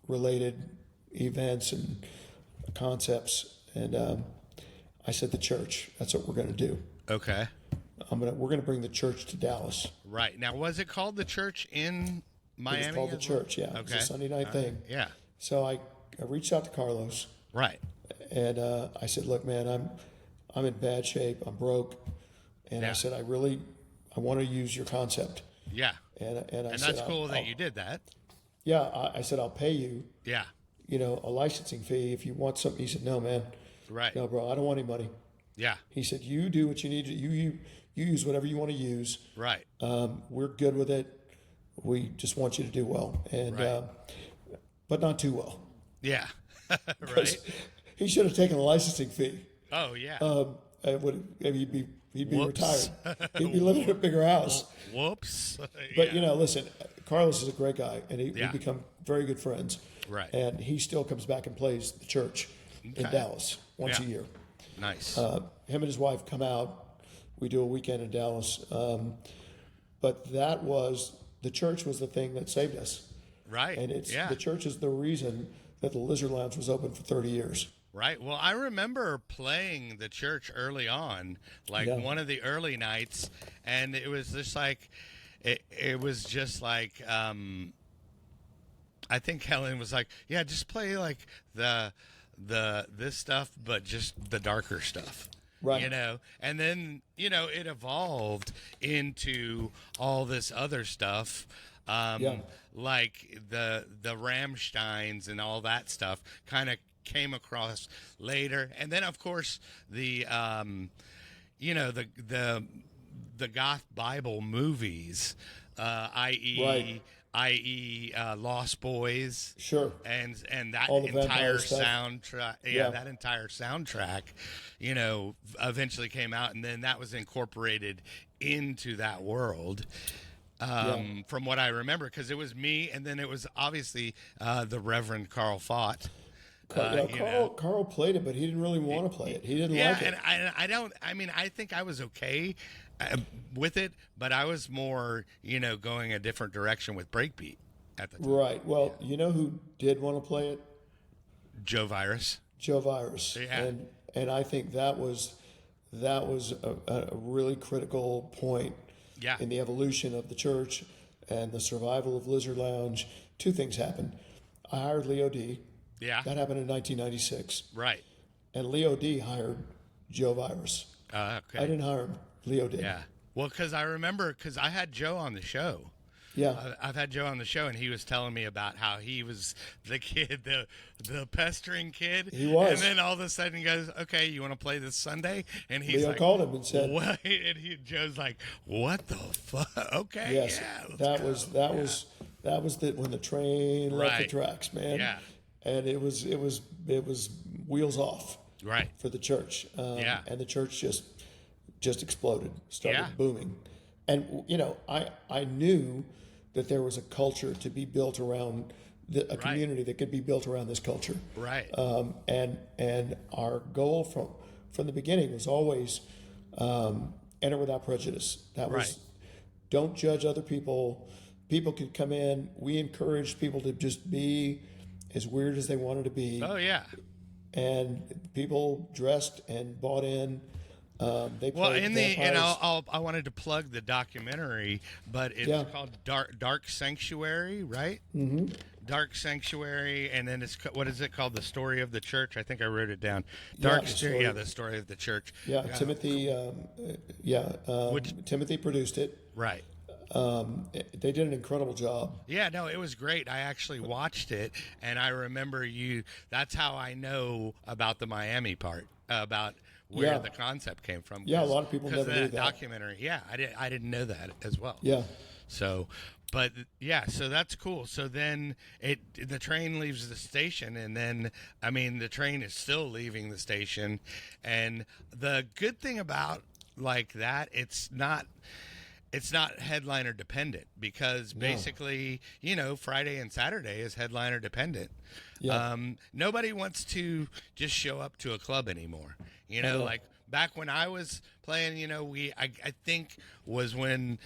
related events and concepts. And I said, "The church. That's what we're going to do. Okay. We're going to bring the church to Dallas." Right. Now, was it called the church in Miami? It was called the church. Yeah. Okay. It was a Sunday night thing. Yeah. So I reached out to Carlos. Right. And I said, "Look, man, I'm in bad shape. I'm broke." And I said, I want to use your concept. Yeah. And I said, that's cool that you did that. Yeah. I said, "I'll pay you, Yeah. a licensing fee if you want something." He said, "No, man. Right. No, bro, I don't want any money." Yeah. He said, "You do what you need to. You use whatever you want to use. Right. We're good with it. We just want you to do well, and but not too well." Yeah. Right. He should have taken a licensing fee. Oh yeah. He'd be Whoops. retired. He'd be living in a bigger house. Whoops. But listen, Carlos is a great guy, and we become very good friends. Right. And he still comes back and plays the church in Dallas once a year. Nice. Him and his wife come out. We do a weekend in Dallas. But the church was the thing that saved us. Right. And the church is the reason that the Lizard Lounge was open for 30 years. Right. Well, I remember playing the church early on, one of the early nights, and it was just it was just like, I think Helen was like, "Yeah, just play this stuff, but just the darker stuff." Right. And then, it evolved into all this other stuff. Like the Rammsteins and all that stuff kind of came across later. And then of course the goth Bible movies, i.e. Lost Boys, sure, and that all the entire stuff. soundtrack, that entire soundtrack, eventually came out, and then that was incorporated into that world. From what I remember, because it was me, and then it was obviously the Reverend Carl Fott. Carl played it, but he didn't really want to play it. He didn't like it. And I don't. I mean, I think I was okay with it, but I was more, going a different direction with breakbeat at the time. Right. Well, you know who did want to play it? Joe Virus. Yeah. And I think that was a really critical point. Yeah. In the evolution of the church and the survival of Lizard Lounge. Two things happened. I hired Leo D. Yeah. That happened in 1996. Right. And Leo D hired Joe Virus. Okay. I didn't hire him. Leo did. Yeah. Well, because I remember, because I had Joe on the show. Yeah. I've had Joe on the show, and he was telling me about how he was the kid, the pestering kid. He was. And then all of a sudden he goes, "Okay, you want to play this Sunday?" And he's Leo like, called him and said, "What?" And Joe's like, "What the fuck?" Okay, yes, yeah, let's that go. was when the train left the Right. tracks, man. Yeah. And it was wheels off Right. for the church. Yeah. And the church just exploded, started Yeah. booming. And I knew that there was a culture to be built around a community that could be built around this culture. Right. And our goal from the beginning was always enter without prejudice. That was Right. don't judge other people. People could come in. We encouraged people to just be as weird as they wanted to be. Oh yeah. And people dressed and bought in. They Well, played and vampires. I wanted to plug the documentary, but it's Yeah. called Dark Sanctuary, right? Mm-hmm. Dark Sanctuary, and then what is it called? The Story of the Church. I think I wrote it down. The story. Yeah, the Story of the Church. Yeah, Timothy. Timothy produced it. Right. They did an incredible job. Yeah, no, it was great. I actually watched it, and I remember you. That's how I know about the Miami part, about where Yeah. the concept came from. Yeah, a lot of people 'cause never of knew that. documentary. Yeah, I didn't know that as well. Yeah. So, but yeah, so that's cool. So then the train leaves the station, and then the train is still leaving the station, and the good thing about like that, it's not headliner dependent, because basically, Friday and Saturday is headliner dependent. Yeah. Nobody wants to just show up to a club anymore. know. Like back when I was playing, I think was when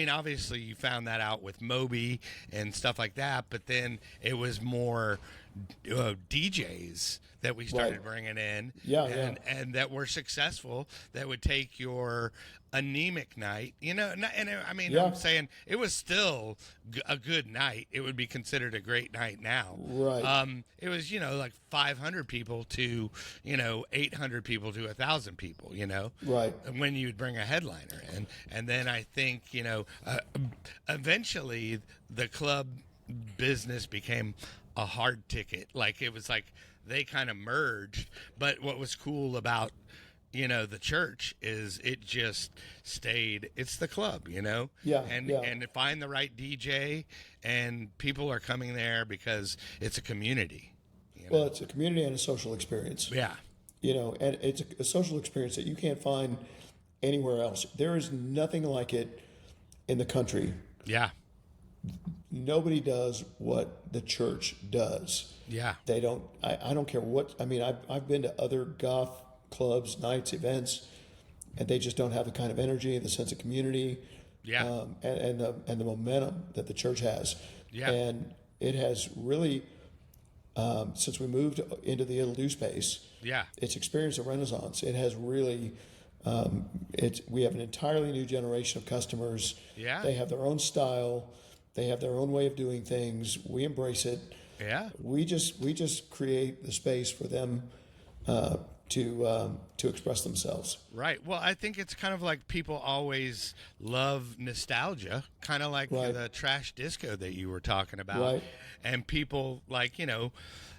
obviously you found that out with Moby and stuff like that, but then it was more DJs that we started bringing in, and that were successful, that would take your anemic night, I'm saying it was still a good night. It would be considered a great night now. Right. It was, like 500 people to, 800 people to 1,000 people, Right. when you'd bring a headliner in. And then I think, eventually the club business became a hard ticket. Like it was like they kind of merged. But what was cool about, the church is it just stayed. It's the club, Yeah, and yeah. and to find the right DJ, and people are coming there because it's a community. Well, it's a community and a social experience. Yeah. And it's a social experience that you can't find anywhere else. There is nothing like it in the country. Yeah. Nobody does what the church does. Yeah. They don't. I don't care what. I've been to other goth clubs, nights, events, and they just don't have the kind of energy, the sense of community, Yeah. and the momentum that the church has. Yeah. And it has really, since we moved into the little new space, Yeah. it's experienced a renaissance. It has really. We have an entirely new generation of customers. Yeah. They have their own style. They have their own way of doing things. We embrace it. Yeah. We just create the space for them to express themselves. Right. Well, I think it's kind of like people always love nostalgia, kind of like Right. the trash disco that you were talking about. Right. And people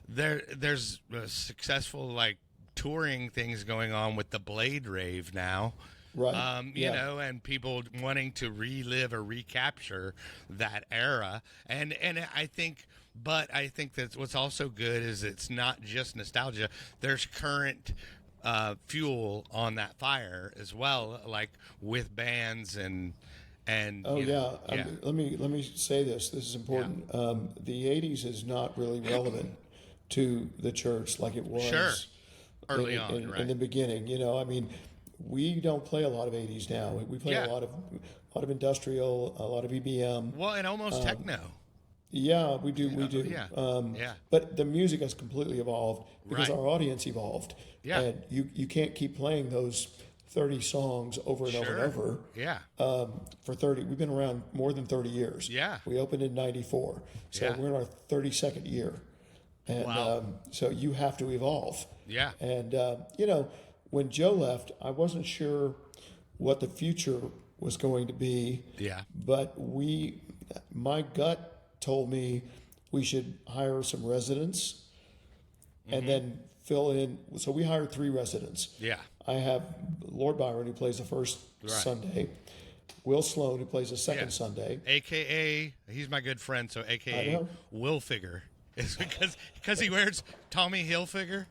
there's a successful like touring things going on with the Blade Rave now. Right. Yeah. And people wanting to relive or recapture that era. And I think that what's also good is it's not just nostalgia. There's current fuel on that fire as well, like with bands and Oh yeah. yeah. Let me say this. This is important. The '80s is not really relevant to the church like it was. Sure. Early in, on, in, right? in the beginning. We don't play a lot of '80s now. We play Yeah. a lot of industrial, a lot of EBM. Well, and almost techno. Yeah, we do. We do. Yeah. Yeah. But the music has completely evolved because Right. our audience evolved. Yeah. And you can't keep playing those 30 songs over and over and over. Yeah. For 30, we've been around more than 30 years. Yeah. We opened in '94, so Yeah. we're in our 32nd year, and Wow. so you have to evolve. Yeah. And when Joe left, I wasn't sure what the future was going to be. Yeah. But my gut told me we should hire some residents and then fill in. So we hired 3 residents. Yeah. I have Lord Byron, who plays the first Sunday, Will Sloan, who plays the second Sunday. AKA, he's my good friend, so I AKA know. Will Figure. Is because he wears Tommy Hilfiger.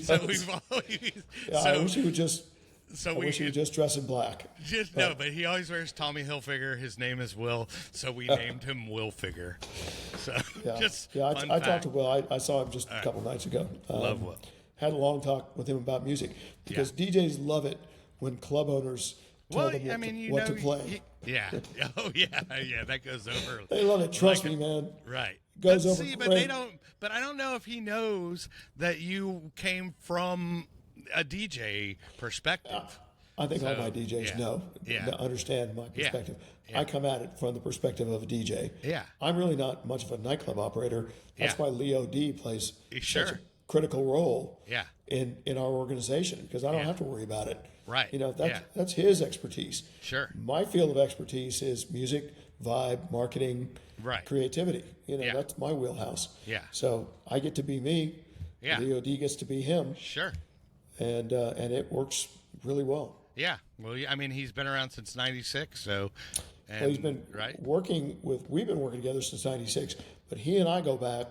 So we've always. I wish he would just. So I wish he would just dress in black. But he always wears Tommy Hilfiger. His name is Will, so we named him Will Figure. So I talked to Will. I saw him just a couple nights ago. Love Will. Had a long talk with him about music because DJs love it when club owners tell them what to play. Oh yeah. That goes over. They love it. Trust me, man. Right. Goes over. But they don't. But I don't know if he knows that you came from a DJ perspective. I think all my DJs understand my perspective. Yeah. I come at it from the perspective of a DJ. Yeah. I'm really not much of a nightclub operator. That's why Leo D plays such a critical role in our organization because I don't have to worry about it. Right. That's his expertise. Sure. My field of expertise is music, vibe, marketing, creativity. That's my wheelhouse. Yeah. So I get to be me. Yeah. Leo D gets to be him. Sure. And it works really well. Yeah. Well, I mean, he's been around since '96, so. He's been we've been working together since '96, but he and I go back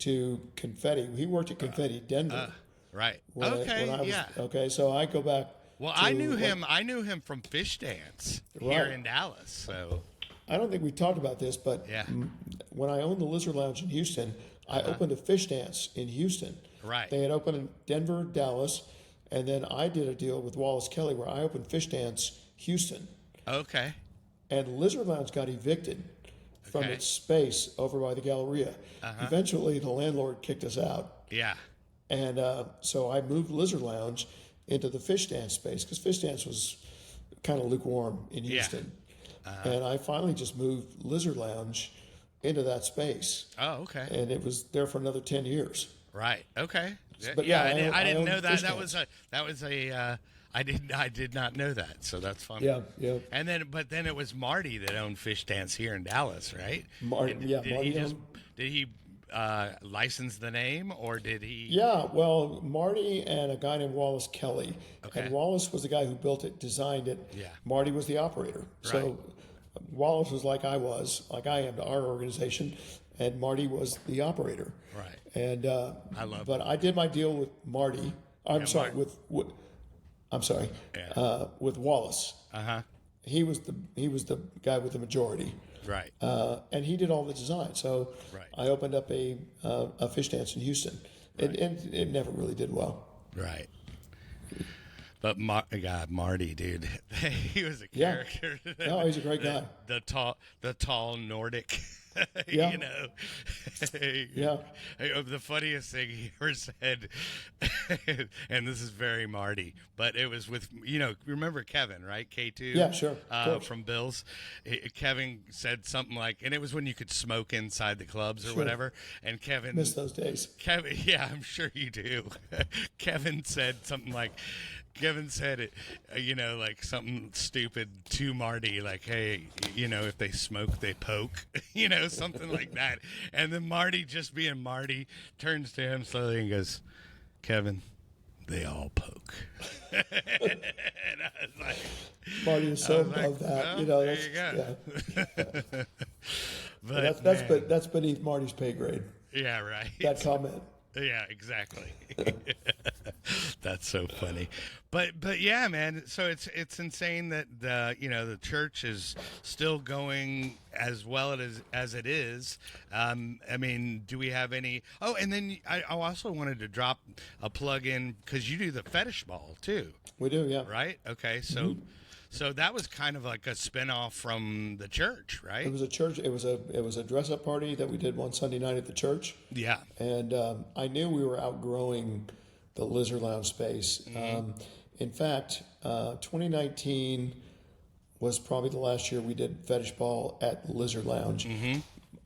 to Confetti. He worked at Confetti, Denver. Right. Okay, so I go back. Well, I knew him from Fish Dance here in Dallas. So I don't think we talked about this, but when I owned the Lizard Lounge in Houston, I opened a Fish Dance in Houston. Right. They had opened in Denver, Dallas, and then I did a deal with Wallace Kelly where I opened Fish Dance Houston. Okay. And Lizard Lounge got evicted from its space over by the Galleria. Eventually, the landlord kicked us out. Yeah. And so I moved Lizard Lounge into the Fish Dance space because Fish Dance was kind of lukewarm in Houston. And I finally just moved Lizard Lounge into that space. Oh, okay. And it was there for another 10 years. Right. Okay. But I didn't know that. I did not know that. So that's funny. Yeah. And then it was Marty that owned Fish Dance here in Dallas, right? Marty Did he license the name or did he? Yeah. Well, Marty and a guy named Wallace Kelly. Okay. And Wallace was the guy who built it, designed it. Yeah. Marty was the operator. So Wallace was like I am to our organization, and Marty was the operator. Right. And I love. But I did my deal with Marty. With Wallace. He was the guy with the majority. Right. And he did all the design. So I opened up a Fish Dance in Houston. And it never really did well. Right. But Marty, dude, he was a character. No, he's a great guy. The tall Nordic. Yeah. You know. Yeah. The funniest thing he ever said, and this is very Marty, but it was with, remember Kevin, right? K2? Yeah, sure. From Bills. Kevin said something like, and it was when you could smoke inside the clubs or whatever. And Kevin. Miss those days. Kevin, yeah, I'm sure you do. Kevin said something like, it, like something stupid to Marty, like, hey, if they smoke, they poke, something like that. And then Marty, just being Marty, turns to him slowly and goes, Kevin, they all poke. And I was like, Marty is so above that. Well, there you go. Yeah. But that's beneath Marty's pay grade. Yeah, right. That comment. Yeah, exactly. That's so funny. But yeah, man. So it's insane that the church is still going as well as it is. I mean, do we have any? Oh, and then I also wanted to drop a plug in because you do the fetish ball too. We do, yeah. Right. Okay. So. So that was kind of like a spinoff from the church, right? It was a church. It was a dress-up party that we did one Sunday night at the church. Yeah. And I knew we were outgrowing the Lizard Lounge space. In fact, 2019 was probably the last year we did Fetish Ball at Lizard Lounge.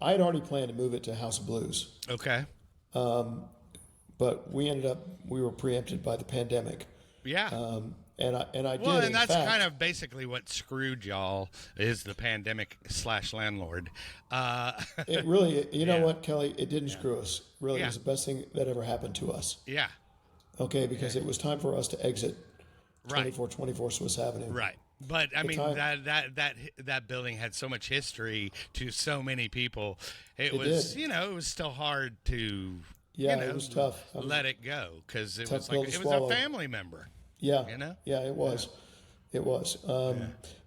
I had already planned to move it to House of Blues. Okay. But we were preempted by the pandemic. Yeah. I Well, did. and In that's fact, kind of basically what screwed y'all is the pandemic / landlord. Uh, it really. You know Yeah. what, Kelly? It didn't screw us. Really, it Yeah. was the best thing that ever happened to us. yeah. Okay, because it was time for us to exit Right. 2424 Swiss Avenue. Right. But I mean time- that building had so much history to so many people. It It was did. it was still hard to Yeah, it was tough. That was let it go because it tough was pill like to it was swallow. a family member. Yeah. You know? Yeah, it was. It was.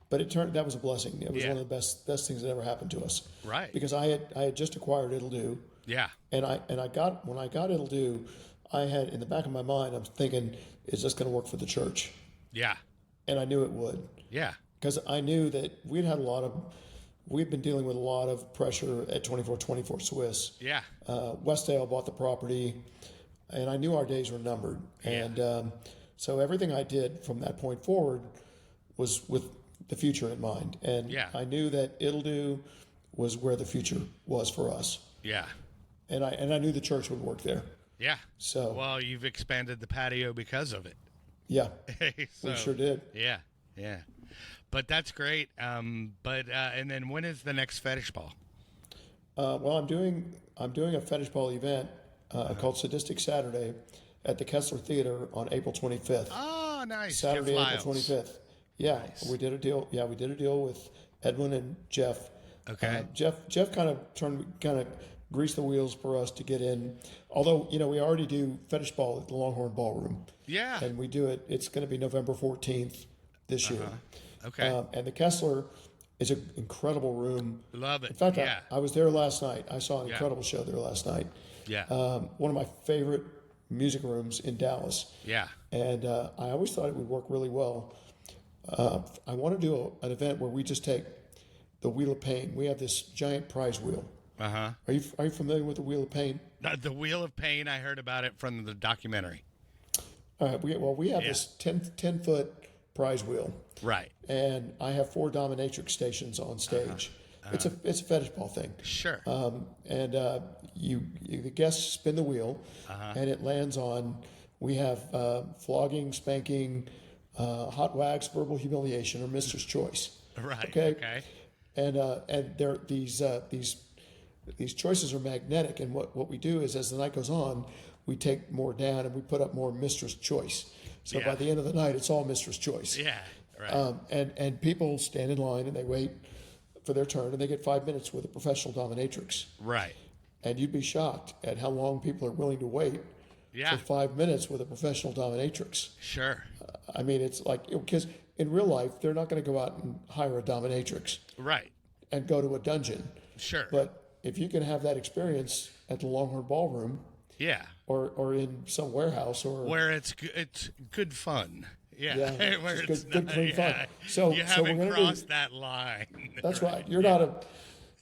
But that was a blessing. It was Yeah. one of the best things that ever happened to us. Right. Because I had just acquired It'll Do, Yeah. and I got when I got It'll Do, I had in the back of my mind I'm thinking, is this going to work for the church? Yeah. And I knew it would, Yeah. because I knew that we'd been dealing with a lot of pressure at 2424 Swiss. Yeah. Westdale bought the property, and I knew our days were numbered. And so everything I did from that point forward was with the future in mind. And Yeah. I knew that It'll Do was where the future was for us. Yeah. And I knew the church would work there. Yeah. So Well, you've expanded the patio because of it. yeah, So, we sure did. Yeah. Yeah. But that's great. And then when is the next fetish ball? Well, I'm doing a fetish ball event called Sadistic Saturday at the Kessler Theater on April 25th. Oh, nice. Saturday, Jeff April Lyles. 25th. Yeah, we did a deal. Yeah, we did a deal with Edwin and Jeff. Okay. Jeff kind of greased the wheels for us to get in. Although we already do fetish ball at the Longhorn Ballroom. Yeah. And we do it. It's going to be November 14th this year. Okay. And the Kessler is an incredible room. Love it. In fact, Yeah. I was there last night. I saw an incredible show there last night. Yeah. One of my favorite music rooms in Dallas. Yeah. And I always thought it would work really well. I want to do an event where we just take the Wheel of Pain. We have this giant prize wheel. Uh-huh. Are you familiar with the Wheel of Pain? The Wheel of Pain, I heard about it from the documentary. All right. We have this 10-foot prize wheel, Right. and I have 4 dominatrix stations on stage. It's a fetish ball thing. Sure. And the guests spin the wheel, and it lands on. We have flogging, spanking, hot wax, verbal humiliation, or Mistress Choice. Right. Okay. And there these choices are magnetic, and what we do is as the night goes on, we take more down and we put up more Mistress Choice. So by the end of the night, it's all Mistress Choice. Yeah. Right. And people stand in line and they wait for their turn, and they get 5 minutes with a professional dominatrix. Right. And you'd be shocked at how long people are willing to wait Yeah. for 5 minutes with a professional dominatrix. Sure. I mean, it's like, because in real life, they're not going to go out and hire a dominatrix Right. and go to a dungeon. Sure. But if you can have that experience at the Longhorn Ballroom Yeah. or in some warehouse or Where it's good fun. Yeah. Where it's it's good, clean fun. So you we're haven't gonna crossed that line. that's right. You're not a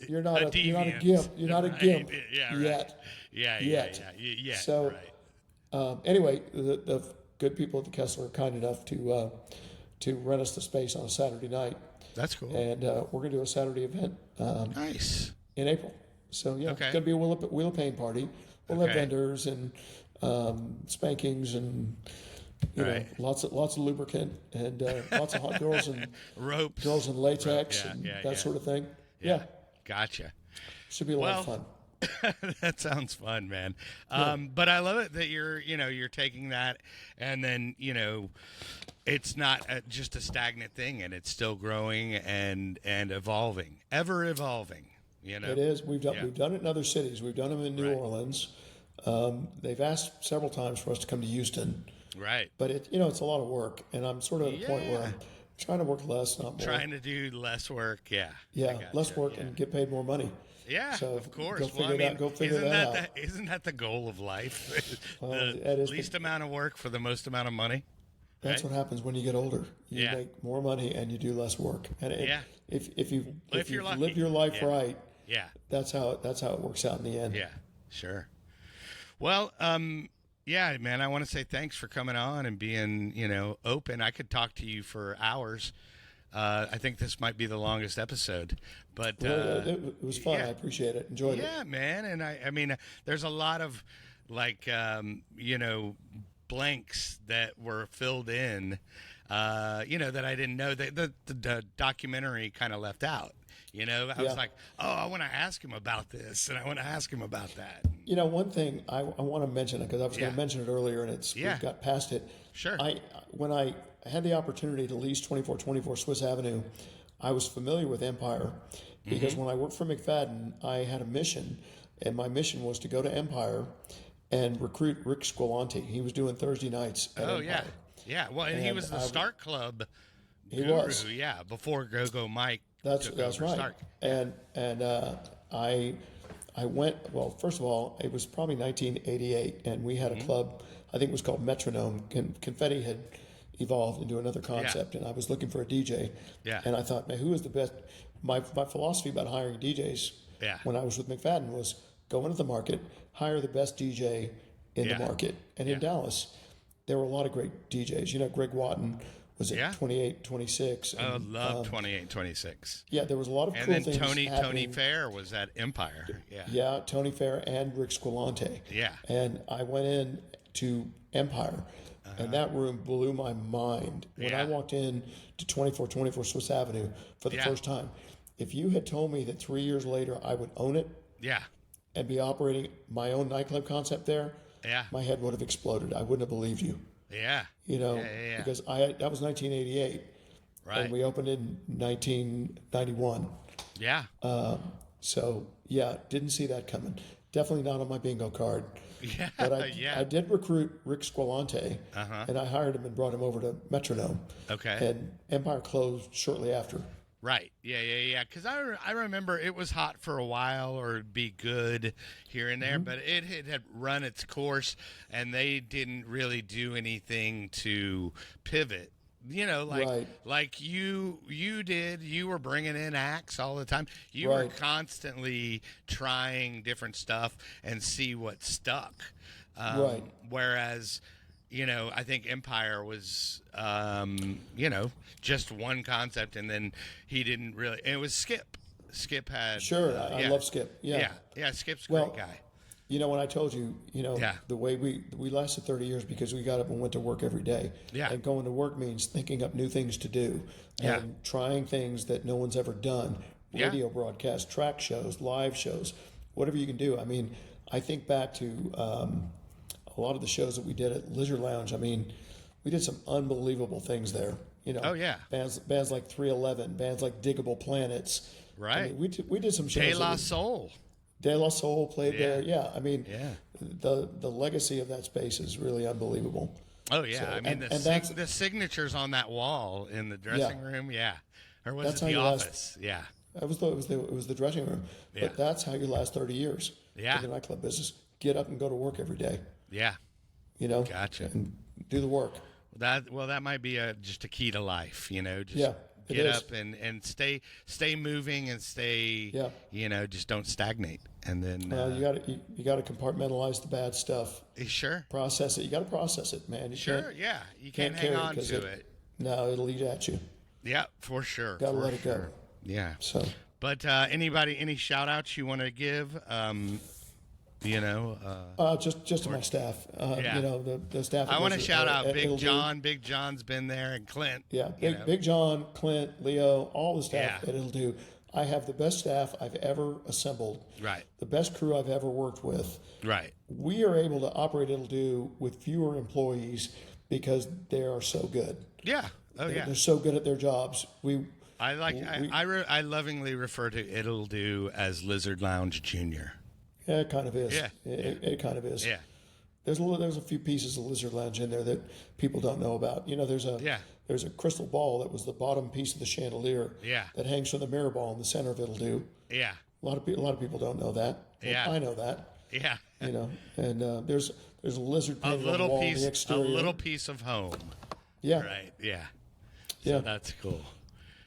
deviant. gimp. You're not a Right. gimp Yeah, right. yet. Yeah. Yet. Yeah. So, right. Anyway, the good people at the Kessler are kind enough to rent us the space on a Saturday night, That's cool. and we're going to do a Saturday event Nice. in April. So yeah, Okay. it's going to be a Wheel of Pain party. We'll have Okay. vendors and spankings and Right. lots of lubricant and lots of hot girls and Ropes. latex Yeah, and yeah, that yeah. sort of thing. Yeah, Gotcha. should be a lot of Well, fun. That sounds fun, man. But I love it that you're taking that, and then it's not just a stagnant thing, and it's still growing and evolving, ever evolving. It is. We've done it in other cities. We've done them in New Right. Orleans. They've asked several times for us to come to Houston, Right. but it's a lot of work, and I'm sort of at a point where Yeah. I'm trying to work less, not more. Trying to do less work. Yeah. Yeah, I gotcha, less work yeah. and get paid more money. Yeah, So of course. Go figure that out. Isn't that the goal of life? That the is least amount of work for the most amount of money. That's right? what happens when you get older. You Yeah. make more money and you do less work. And Yeah. if you you're lucky. live your life Yeah. right, Yeah. that's how it works out in the end. Yeah. Sure. Well, yeah, man, I want to say thanks for coming on and being, open. I could talk to you for hours. I think this might be the longest episode, but Well, it was fun. yeah. I appreciate it. Enjoyed it. yeah, man. And I mean, there's a lot of blanks that were filled in that I didn't know that the documentary kind of left out. I was Yeah. like, oh, I want to ask him about this, and I want to ask him about that. One thing I want to mention, because I was going Yeah. to mention it earlier, and Yeah. we've got past it. Sure. When I had the opportunity to lease 2424 Swiss Avenue, I was familiar with Empire because Mm-hmm. when I worked for McFadden, I had a mission, and my mission was to go to Empire and recruit Rick Squillanti. He was doing Thursday nights at Oh, Empire. yeah. Yeah. Well, and he And was the I- Stark Club He guru. was. Yeah. Before Go-Go Mike. That's took that's over right. Stark. And I went. Well, first of all, it was probably 1988, and we had a Mm-hmm. club. I think it was called Metronome. Confetti had evolved into another concept, and I was looking for a DJ. Yeah. And I thought, man, who is the best? My philosophy about hiring DJs Yeah. when I was with McFadden was go into the market, hire the best DJ in Yeah. the market. And Yeah. in Dallas, there were a lot of great DJs. Greg Watton was at Yeah. 28, 26. I and, love 28, 26. yeah, there was a lot of And cool then things Tony happening. Fair was at Empire. Yeah. Yeah, Tony Fair and Rick Squilante. Yeah. And I went in to Empire, and that room blew my mind. When I Uh-huh. Yeah. walked in to 2424 Swiss Avenue for the Yeah. first time, if you had told me that 3 years later I would own it Yeah. and be operating my own nightclub concept there, Yeah. my head would have exploded. I wouldn't have believed you. Yeah. Yeah. Because that was 1988, Right. and we opened in 1991. Yeah. So yeah, didn't see that coming. Definitely not on my bingo card. Yeah. But Yeah. I did recruit Rick Squilante, and I hired him and brought him over to Metronome. Okay. And Empire closed shortly after. Right. Yeah. Because I remember it was hot for a while, or it'd be good here and there, but it had run its course, and they didn't really do anything to pivot. Right. Like you did. You were bringing in acts all the time. You were Right. constantly trying different stuff and see what stuck. Right. Whereas, I think Empire was, just one concept, and then he didn't really. And it was Skip. Skip had. Sure, I yeah. love Skip. Yeah. Yeah. Skip's a Well, great guy. When I told you, Yeah. the way we lasted 30 years because we got up and went to work every day. Yeah. And going to work means thinking up new things to do Yeah. and trying things that no one's ever done. Yeah. Radio broadcasts, track shows, live shows, whatever you can do. I mean, I think back to a lot of the shows that we did at Lizard Lounge. I mean, we did some unbelievable things there. Oh, yeah. Bands like 311, bands like Diggable Planets. I Right. mean, we did some shows. De that La we- Soul. De La Soul played Yeah. there. Yeah, I mean, Yeah. the legacy of that space is really unbelievable. Oh yeah, So, I mean and that's- the signatures on that wall in the dressing room, yeah, or was That's it how the you last- office? Yeah, It was the dressing room. Yeah. But that's how you last 30 years Yeah. in the nightclub business. Get up and go to work every day. yeah. Gotcha. And do the work. That might be just a key to life, Just Yeah, it get is. up and stay moving and stay, Yeah. just don't stagnate. And then You got to compartmentalize the bad stuff. sure, Process it. You got to process it, man. You sure, can't- yeah, you can't hang carry on 'cause to it. No, it'll eat at you. Yeah, for sure. Got to for let it sure. go. Yeah. So But any shout outs you want to give? just to my staff. Yeah. The staff. I want to goes shout out at Big It'll Do. John. Big John's been there, and Clint. Yeah, you know. Big John, Clint, Leo, all the staff Yeah. at It'll Do. I have the best staff I've ever assembled. Right. The best crew I've ever worked with. Right. We are able to operate It'll Do with fewer employees because they are so good. Yeah. Oh yeah. They're so good at their jobs. I lovingly refer to It'll Do as Lizard Lounge Junior. Yeah, it kind of is. Yeah. It kind of is. Yeah. There's a few pieces of Lizard Lounge in there that people don't know about. There's a crystal ball that was the bottom piece of the chandelier. Yeah. That hangs from the mirror ball in the center of It'll Do. Yeah. A lot of people don't know that. Well, Yeah. I know that. Yeah. And there's a lizard A painted on the little wall in piece. the A exterior. little piece of home. Yeah. Right. Yeah. Yeah. So that's cool.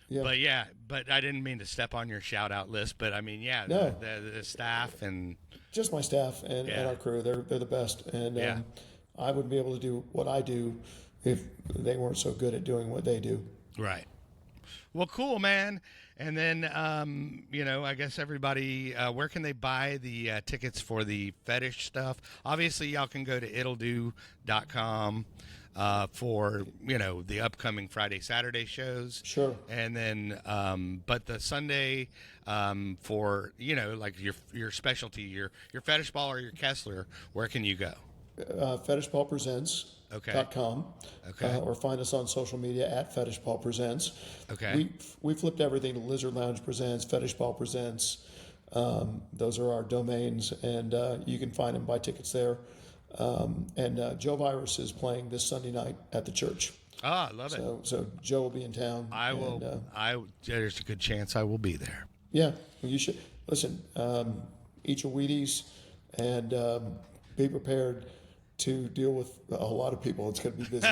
Yeah. But I didn't mean to step on your shout out list. But I mean, yeah, No. the staff and Just my staff and Yeah. our crew. They're the best. And Yeah. I wouldn't be able to do what I do if they weren't so good at doing what they do. right. Well, cool, man. And then, I guess everybody, where can they buy the tickets for the fetish stuff? Obviously, y'all can go to it'lldo.com. for the upcoming Friday Saturday shows. Sure. And then but the Sunday for like your specialty, your fetish ball or your Kessler, where can you go? Fetishballpresents.com. Okay. Or find us on social media at fetishballpresents. Okay. We flipped everything to Lizard Lounge Presents, Fetishball Presents. Those are our domains, and you can find and buy tickets there. And Joe Virus is playing this Sunday night at the church. Ah, I love it. So Joe will be in town. I will. There's a good chance I will be there. Yeah, you should listen. Eat your Wheaties and be prepared to deal with a lot of people. It's going to be busy.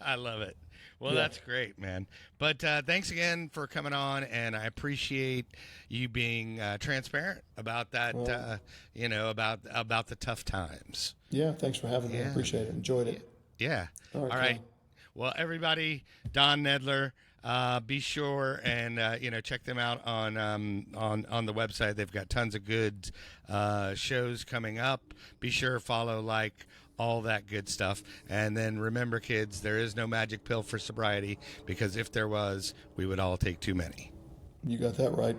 I love it. Well, Yeah. that's great, man. But thanks again for coming on, and I appreciate you being transparent about that. About the tough times. Yeah, thanks for having me. I appreciate it. Enjoyed it. Yeah. All right, right. Tom. Well, everybody, Don Nedler. Be sure and check them out on the website. They've got tons of good shows coming up. Be sure follow, like, all that good stuff. And then remember, kids, there is no magic pill for sobriety, because if there was, we would all take too many. You got that right.